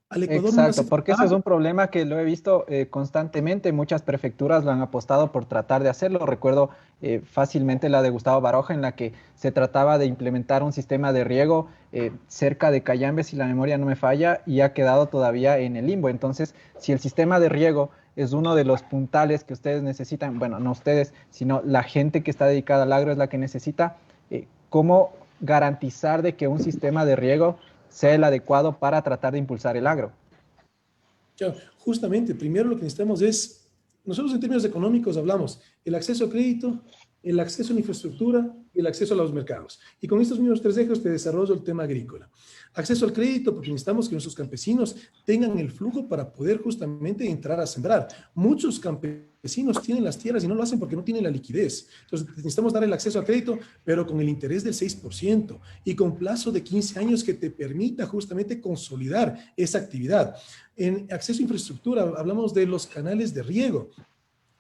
Al Ecuador exacto, porque ese es un problema que lo he visto constantemente. Muchas prefecturas lo han apostado por tratar de hacerlo. Recuerdo fácilmente la de Gustavo Baroja, en la que se trataba de implementar un sistema de riego cerca de Cayambe, si la memoria no me falla, y ha quedado todavía en el limbo. Entonces, si el sistema de riego es uno de los puntales que ustedes necesitan, bueno, no ustedes, sino la gente que está dedicada al agro es la que necesita, ¿cómo garantizar de que un sistema de riego sea el adecuado para tratar de impulsar el agro? Claro, justamente, primero lo que necesitamos es, nosotros en términos económicos hablamos el acceso a crédito, el acceso a la infraestructura y el acceso a los mercados. Y con estos mismos 3 ejes te desarrollo el tema agrícola. Acceso al crédito, porque necesitamos que nuestros campesinos tengan el flujo para poder justamente entrar a sembrar. Muchos campesinos tienen las tierras y no lo hacen porque no tienen la liquidez. Entonces necesitamos dar el acceso al crédito, pero con el interés del 6% y con plazo de 15 años que te permita justamente consolidar esa actividad. En acceso a infraestructura hablamos de los canales de riego.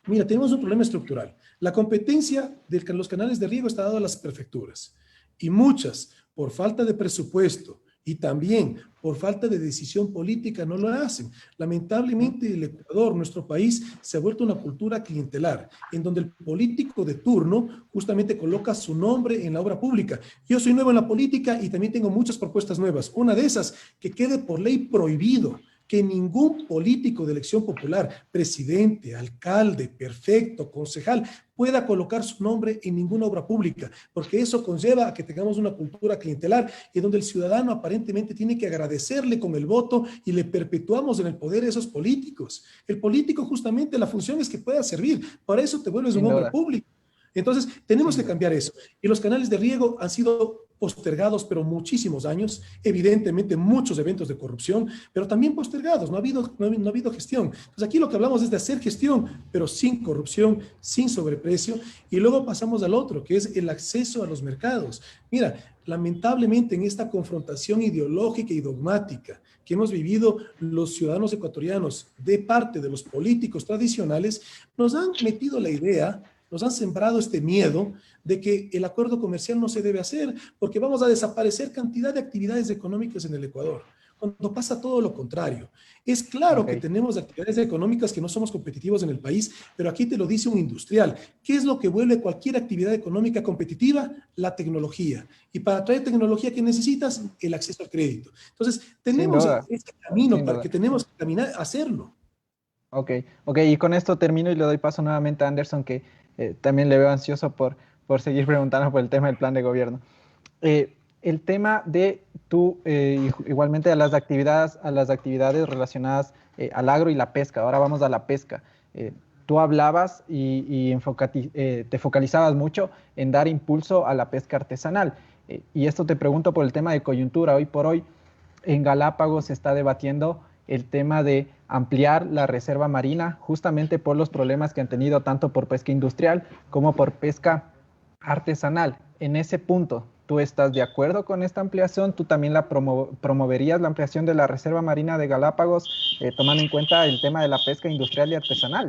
Mira, tenemos un problema estructural. La competencia de los canales de riego está dada a las prefecturas y muchas, por falta de presupuesto y también por falta de decisión política, no lo hacen. Lamentablemente, el Ecuador, nuestro país, se ha vuelto una cultura clientelar, en donde el político de turno justamente coloca su nombre en la obra pública. Yo soy nuevo en la política y también tengo muchas propuestas nuevas. Una de esas, que quede por ley prohibido que ningún político de elección popular, presidente, alcalde, prefecto, concejal, pueda colocar su nombre en ninguna obra pública, porque eso conlleva a que tengamos una cultura clientelar y donde el ciudadano aparentemente tiene que agradecerle con el voto y le perpetuamos en el poder a esos políticos. El político justamente la función es que pueda servir, para eso te vuelves un hombre público. Entonces, tenemos que cambiar eso. Y los canales de riego han sido postergados, pero muchísimos años. Evidentemente, muchos eventos de corrupción, pero también postergados. No ha habido gestión. Entonces, aquí lo que hablamos es de hacer gestión, pero sin corrupción, sin sobreprecio. Y luego pasamos al otro, que es el acceso a los mercados. Mira, lamentablemente en esta confrontación ideológica y dogmática que hemos vivido los ciudadanos ecuatorianos de parte de los políticos tradicionales, nos han metido la idea, nos han sembrado este miedo de que el acuerdo comercial no se debe hacer porque vamos a desaparecer cantidad de actividades económicas en el Ecuador, cuando pasa todo lo contrario. Es claro que tenemos actividades económicas que no somos competitivos en el país, pero aquí te lo dice un industrial. ¿Qué es lo que vuelve cualquier actividad económica competitiva? La tecnología. Y para traer tecnología, ¿qué necesitas? El acceso al crédito. Entonces, tenemos este camino para que tenemos que caminar, hacerlo. Ok, y con esto termino y le doy paso nuevamente a Anderson, que también le veo ansioso por seguir preguntando por el tema del plan de gobierno. El tema de igualmente a las actividades relacionadas al agro y la pesca. Ahora vamos a la pesca. Tú hablabas y te focalizabas mucho en dar impulso a la pesca artesanal. Y esto te pregunto por el tema de coyuntura. Hoy por hoy en Galápagos se está debatiendo el tema de ampliar la reserva marina justamente por los problemas que han tenido tanto por pesca industrial como por pesca artesanal. En ese punto, ¿tú estás de acuerdo con esta ampliación? ¿Tú también promoverías la ampliación de la reserva marina de Galápagos, tomando en cuenta el tema de la pesca industrial y artesanal?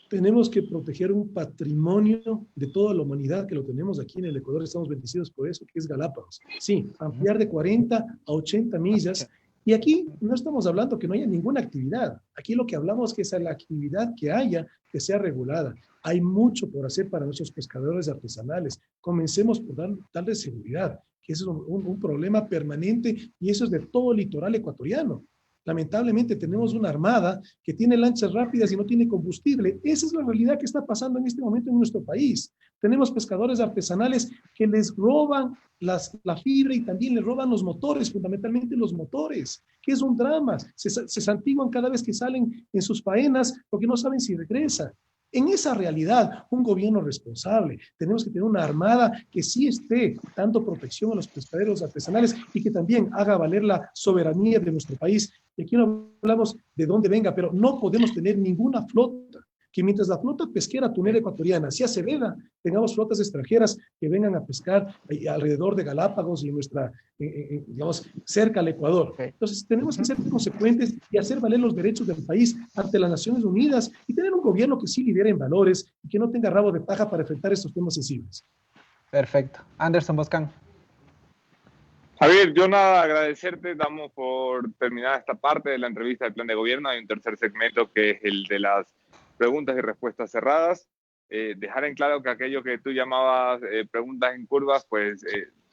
Tenemos que proteger un patrimonio de toda la humanidad que lo tenemos aquí en el Ecuador, estamos bendecidos por eso, que es Galápagos. Sí, ampliar de 40 a 80 millas. Y aquí no estamos hablando que no haya ninguna actividad. Aquí lo que hablamos es que esa la actividad que haya, que sea regulada. Hay mucho por hacer para nuestros pescadores artesanales. Comencemos por darles seguridad, que es un problema permanente y eso es de todo el litoral ecuatoriano. Lamentablemente tenemos una armada que tiene lanchas rápidas y no tiene combustible. Esa es la realidad que está pasando en este momento en nuestro país. Tenemos pescadores artesanales que les roban la fibra y también les roban los motores, fundamentalmente los motores, que es un drama. Se santiguan cada vez que salen en sus faenas porque no saben si regresa. En esa realidad, un gobierno responsable, tenemos que tener una armada que sí esté dando protección a los pescaderos artesanales y que también haga valer la soberanía de nuestro país. Y aquí no hablamos de dónde venga, pero no podemos tener ninguna flota que mientras la flota pesquera tunera ecuatoriana se acelera, tengamos flotas extranjeras que vengan a pescar alrededor de Galápagos y digamos, cerca al Ecuador. Entonces, tenemos que ser consecuentes y hacer valer los derechos del país ante las Naciones Unidas y tener un gobierno que sí lidere en valores y que no tenga rabo de paja para enfrentar estos temas sensibles. Perfecto. Anderson Boscan. Javier, yo nada, agradecerte, damos por terminada esta parte de la entrevista del plan de gobierno. Hay un tercer segmento que es el de las preguntas y respuestas cerradas. Dejar en claro que aquello que tú llamabas preguntas en curvas, pues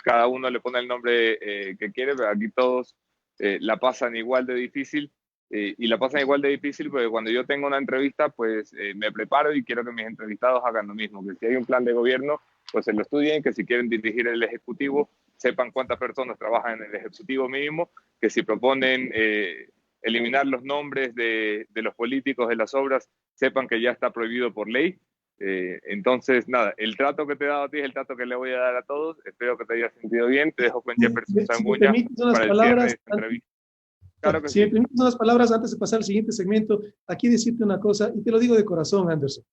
cada uno le pone el nombre que quiere, pero aquí todos la pasan igual de difícil. Y la pasan igual de difícil porque cuando yo tengo una entrevista, pues me preparo y quiero que mis entrevistados hagan lo mismo, que si hay un plan de gobierno, pues se lo estudien, que si quieren dirigir el Ejecutivo, sepan cuántas personas trabajan en el Ejecutivo mínimo, que si proponen eliminar los nombres de los políticos de las obras, sepan que ya está prohibido por ley. Entonces, nada, el trato que te he dado a ti es el trato que le voy a dar a todos. Espero que te hayas sentido bien. Te dejo con Jefferson Sanguña para el cierre de esta entrevista. Claro que si me permites unas palabras antes de pasar al siguiente segmento, aquí decirte una cosa, y te lo digo de corazón, Anderson.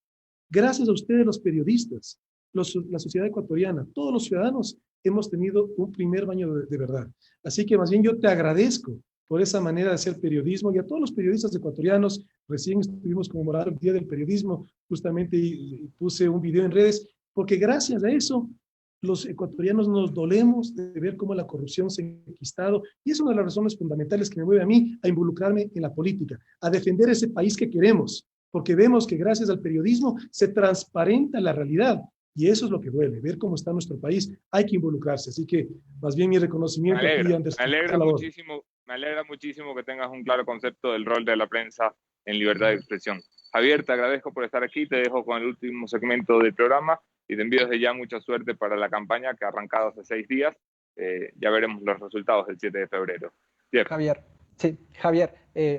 Gracias a ustedes, los periodistas, la sociedad ecuatoriana, todos los ciudadanos, hemos tenido un primer baño de verdad. Así que más bien yo te agradezco por esa manera de hacer periodismo y a todos los periodistas ecuatorianos. Recién estuvimos conmemorando el Día del Periodismo, justamente y puse un video en redes, porque gracias a eso los ecuatorianos nos dolemos de ver cómo la corrupción se ha enquistado y es una de las razones fundamentales que me mueve a mí a involucrarme en la política, a defender ese país que queremos, porque vemos que gracias al periodismo se transparenta la realidad. Y eso es lo que duele, ver cómo está nuestro país. Hay que involucrarse. Así que, más bien, mi reconocimiento. Me alegra muchísimo Me alegra muchísimo que tengas un claro concepto del rol de la prensa en libertad de expresión. Javier, te agradezco por estar aquí, te dejo con el último segmento del programa y te envío desde ya mucha suerte para la campaña que ha arrancado hace 6 días. Ya veremos los resultados del 7 de febrero. Jeff. Javier,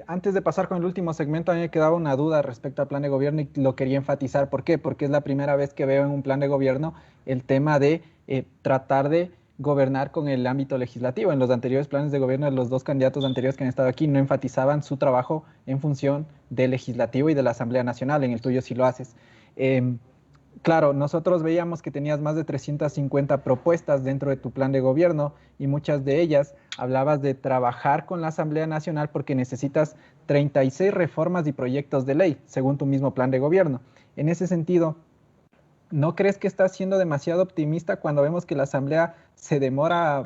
antes de pasar con el último segmento, a mí me quedaba una duda respecto al plan de gobierno y lo quería enfatizar. ¿Por qué? Porque es la primera vez que veo en un plan de gobierno el tema de tratar de gobernar con el ámbito legislativo. En los anteriores planes de gobierno de los dos candidatos anteriores que han estado aquí no enfatizaban su trabajo en función del legislativo y de la Asamblea Nacional. En el tuyo sí lo haces. Claro, nosotros veíamos que tenías más de 350 propuestas dentro de tu plan de gobierno y muchas de ellas hablabas de trabajar con la Asamblea Nacional porque necesitas 36 reformas y proyectos de ley, según tu mismo plan de gobierno. En ese sentido, ¿no crees que estás siendo demasiado optimista cuando vemos que la Asamblea se demora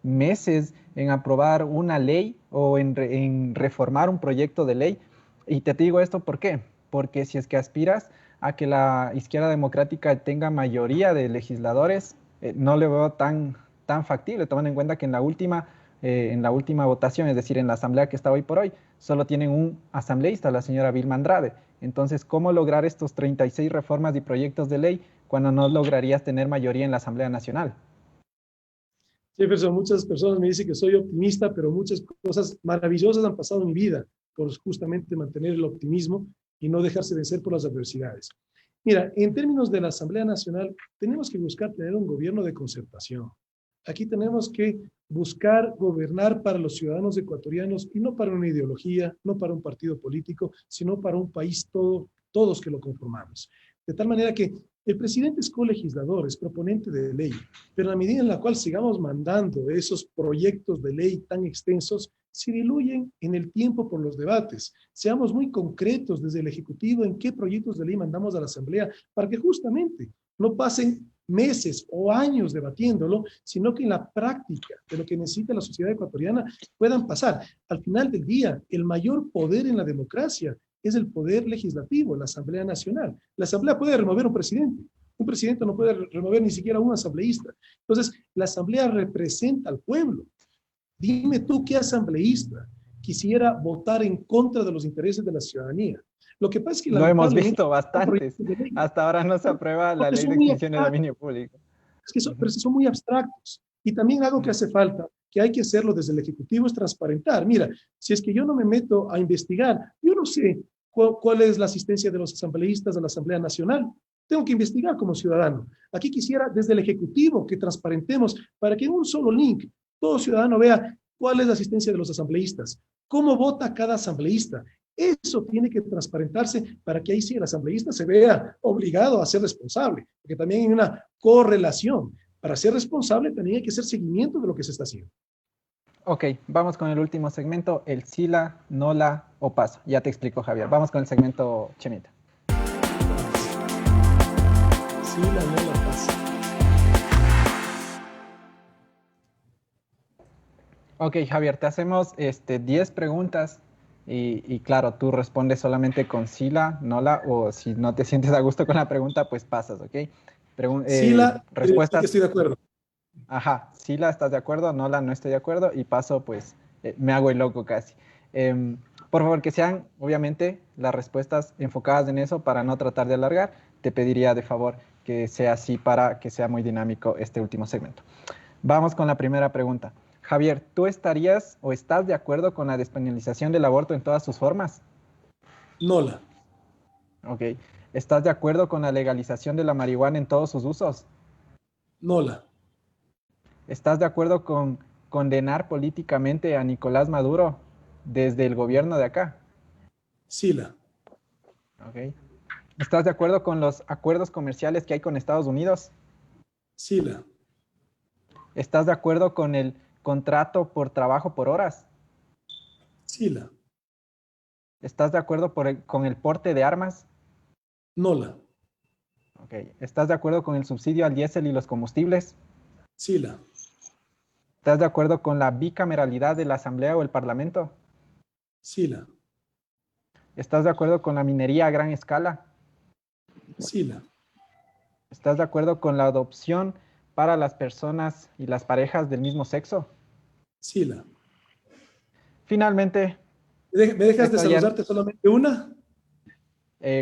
meses en aprobar una ley o en reformar un proyecto de ley? Y te digo esto, ¿por qué? Porque si es que aspiras a que la izquierda democrática tenga mayoría de legisladores, no le veo tan factible, tomando en cuenta que en la última votación, es decir, en la asamblea que está hoy por hoy, solo tienen un asambleísta, la señora Vilma Andrade. Entonces, ¿cómo lograr estos 36 reformas y proyectos de ley cuando no lograrías tener mayoría en la Asamblea Nacional? Jefferson, muchas personas me dicen que soy optimista, pero muchas cosas maravillosas han pasado en mi vida por justamente mantener el optimismo y no dejarse vencer por las adversidades. Mira, en términos de la Asamblea Nacional, tenemos que buscar tener un gobierno de concertación. Aquí tenemos que buscar gobernar para los ciudadanos ecuatorianos y no para una ideología, no para un partido político, sino para un país todos que lo conformamos. De tal manera que el presidente es colegislador, es proponente de ley, pero en la medida en la cual sigamos mandando esos proyectos de ley tan extensos, se diluyen en el tiempo por los debates. Seamos muy concretos desde el Ejecutivo en qué proyectos de ley mandamos a la Asamblea para que justamente no pasen meses o años debatiéndolo, sino que en la práctica de lo que necesita la sociedad ecuatoriana puedan pasar. Al final del día, el mayor poder en la democracia es el poder legislativo, la Asamblea Nacional. La Asamblea puede remover un presidente no puede remover ni siquiera un asambleísta. Entonces, la Asamblea representa al pueblo. Dime tú qué asambleísta quisiera votar en contra de los intereses de la ciudadanía. Lo que pasa es que lo hemos visto bastantes. Hasta ahora no se aprueba la ley de extinción de dominio público. Es que pero son muy abstractos. Y también algo que hace falta, que hay que hacerlo desde el Ejecutivo, es transparentar. Mira, si es que yo no me meto a investigar, yo no sé cuál es la asistencia de los asambleístas a la Asamblea Nacional. Tengo que investigar como ciudadano. Aquí quisiera desde el Ejecutivo que transparentemos para que en un solo link todo ciudadano vea cuál es la asistencia de los asambleístas, cómo vota cada asambleísta. Eso tiene que transparentarse para que ahí sí el asambleísta se vea obligado a ser responsable, porque también hay una correlación. Para ser responsable también hay que hacer seguimiento de lo que se está haciendo. Ok, vamos con el último segmento, el SILA, NOLA o paso. Ya te explico, Javier. Vamos con el segmento Chemita. SILA, NOLA, paso. Ok, Javier, te hacemos 10 preguntas y claro, tú respondes solamente con SILA, NOLA, o si no te sientes a gusto con la pregunta, pues pasas, ¿ok? SILA, respuestas. estoy de acuerdo. Ajá, SILA, ¿estás de acuerdo? NOLA, no estoy de acuerdo. Y paso, pues, me hago el loco casi. Por favor, que sean, obviamente, las respuestas enfocadas en eso para no tratar de alargar. Te pediría, de favor, que sea así para que sea muy dinámico este último segmento. Vamos con la primera pregunta. Javier, ¿tú estarías o estás de acuerdo con la despenalización del aborto en todas sus formas? NOLA. Ok. ¿Estás de acuerdo con la legalización de la marihuana en todos sus usos? NOLA. ¿Estás de acuerdo con condenar políticamente a Nicolás Maduro desde el gobierno de acá? SILA. Ok. ¿Estás de acuerdo con los acuerdos comerciales que hay con Estados Unidos? SILA. ¿Estás de acuerdo con el contrato por trabajo por horas? SILA. ¿Estás de acuerdo con el porte de armas? NOLA. Ok. ¿Estás de acuerdo con el subsidio al diésel y los combustibles? SILA. ¿Estás de acuerdo con la bicameralidad de la Asamblea o el Parlamento? SILA. ¿Estás de acuerdo con la minería a gran escala? SILA. ¿Estás de acuerdo con la adopción para las personas y las parejas del mismo sexo? SILA. Finalmente, ¿Me dejas esto ya- desarrollarte solamente una?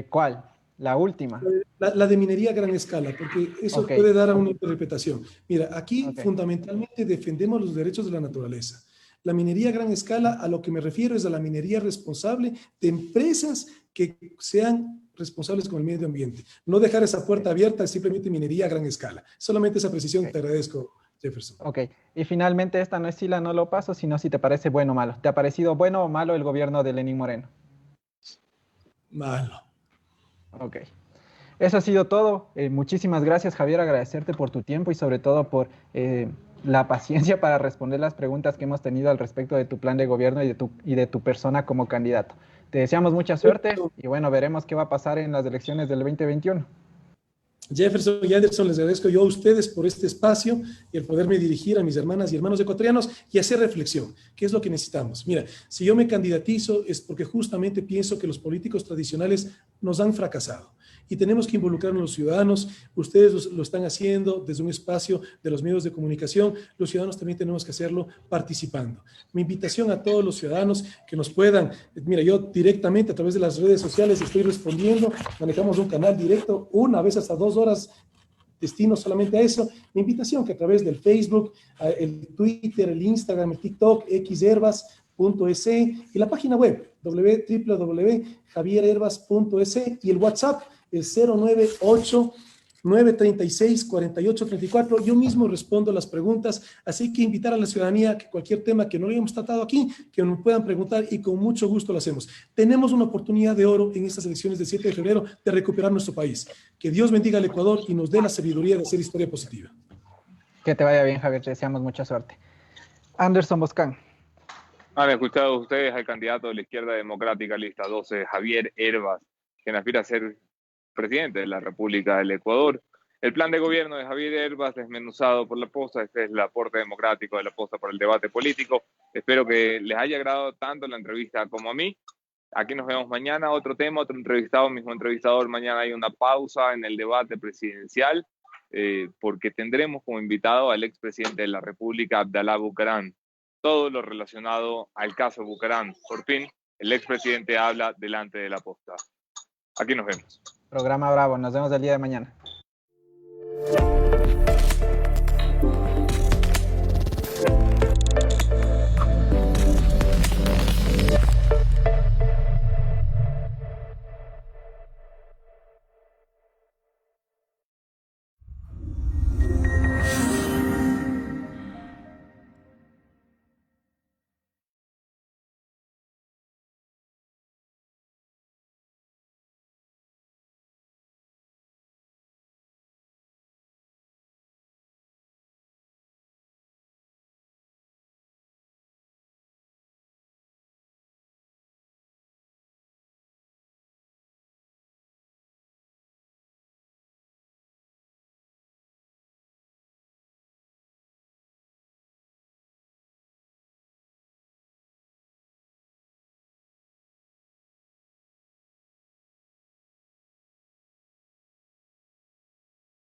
¿cuál? La última. La de minería a gran escala, porque eso Ok, puede dar a una interpretación. Mira, aquí ok. fundamentalmente defendemos los derechos de la naturaleza. La minería a gran escala, a lo que me refiero es a la minería responsable de empresas que sean responsables con el medio ambiente. No dejar esa puerta abierta es simplemente minería a gran escala. Solamente esa precisión Ok. te agradezco, Jefferson. Ok, y finalmente esta no es si la no lo paso, sino si te parece bueno o malo. ¿Te ha parecido bueno o malo el gobierno de Lenín Moreno? Malo. Ok, eso ha sido todo. Muchísimas gracias, Javier, agradecerte por tu tiempo y sobre todo por la paciencia para responder las preguntas que hemos tenido al respecto de tu plan de gobierno y de tu persona como candidato. Te deseamos mucha suerte y bueno, veremos qué va a pasar en las elecciones del 2021. Jefferson y Anderson, les agradezco yo a ustedes por este espacio y el poderme dirigir a mis hermanas y hermanos ecuatorianos y hacer reflexión. ¿Qué es lo que necesitamos? Mira, si yo me candidatizo es porque justamente pienso que los políticos tradicionales nos han fracasado y tenemos que involucrarnos los ciudadanos. Ustedes lo están haciendo desde un espacio de los medios de comunicación. Los ciudadanos también tenemos que hacerlo participando. Mi invitación a todos los ciudadanos que nos puedan, mira, yo directamente a través de las redes sociales estoy respondiendo, manejamos un canal directo, una vez hasta 2 horas destino solamente a eso. Mi invitación que a través del Facebook, el Twitter, el Instagram, el TikTok, xherbas.es y la página web www.javierherbas.es y el WhatsApp el 098 936 4834. Yo mismo respondo las preguntas, así que invitar a la ciudadanía que cualquier tema que no le hemos tratado aquí, que nos puedan preguntar y con mucho gusto lo hacemos. Tenemos una oportunidad de oro en estas elecciones del 7 de febrero de recuperar nuestro país. Que Dios bendiga al Ecuador y nos dé la sabiduría de hacer historia positiva. Que te vaya bien, Javier, te deseamos mucha suerte. Anderson Boscán. Han escuchado ustedes al candidato de la izquierda democrática, lista 12, Javier Herbas, quien aspira a ser presidente de la República del Ecuador. El plan de gobierno de Javier Herbas desmenuzado por La Posta. Este es el aporte democrático de La Posta para el debate político. Espero que les haya agradado tanto la entrevista como a mí. Aquí nos vemos mañana, otro tema, otro entrevistado, mismo entrevistador. Mañana hay una pausa en el debate presidencial porque tendremos como invitado al expresidente de la República, Abdalá Bucaram. Todo lo relacionado al caso Bucaram. Por fin, el expresidente habla delante de La Posta. Aquí nos vemos. Programa Bravo, nos vemos el día de mañana.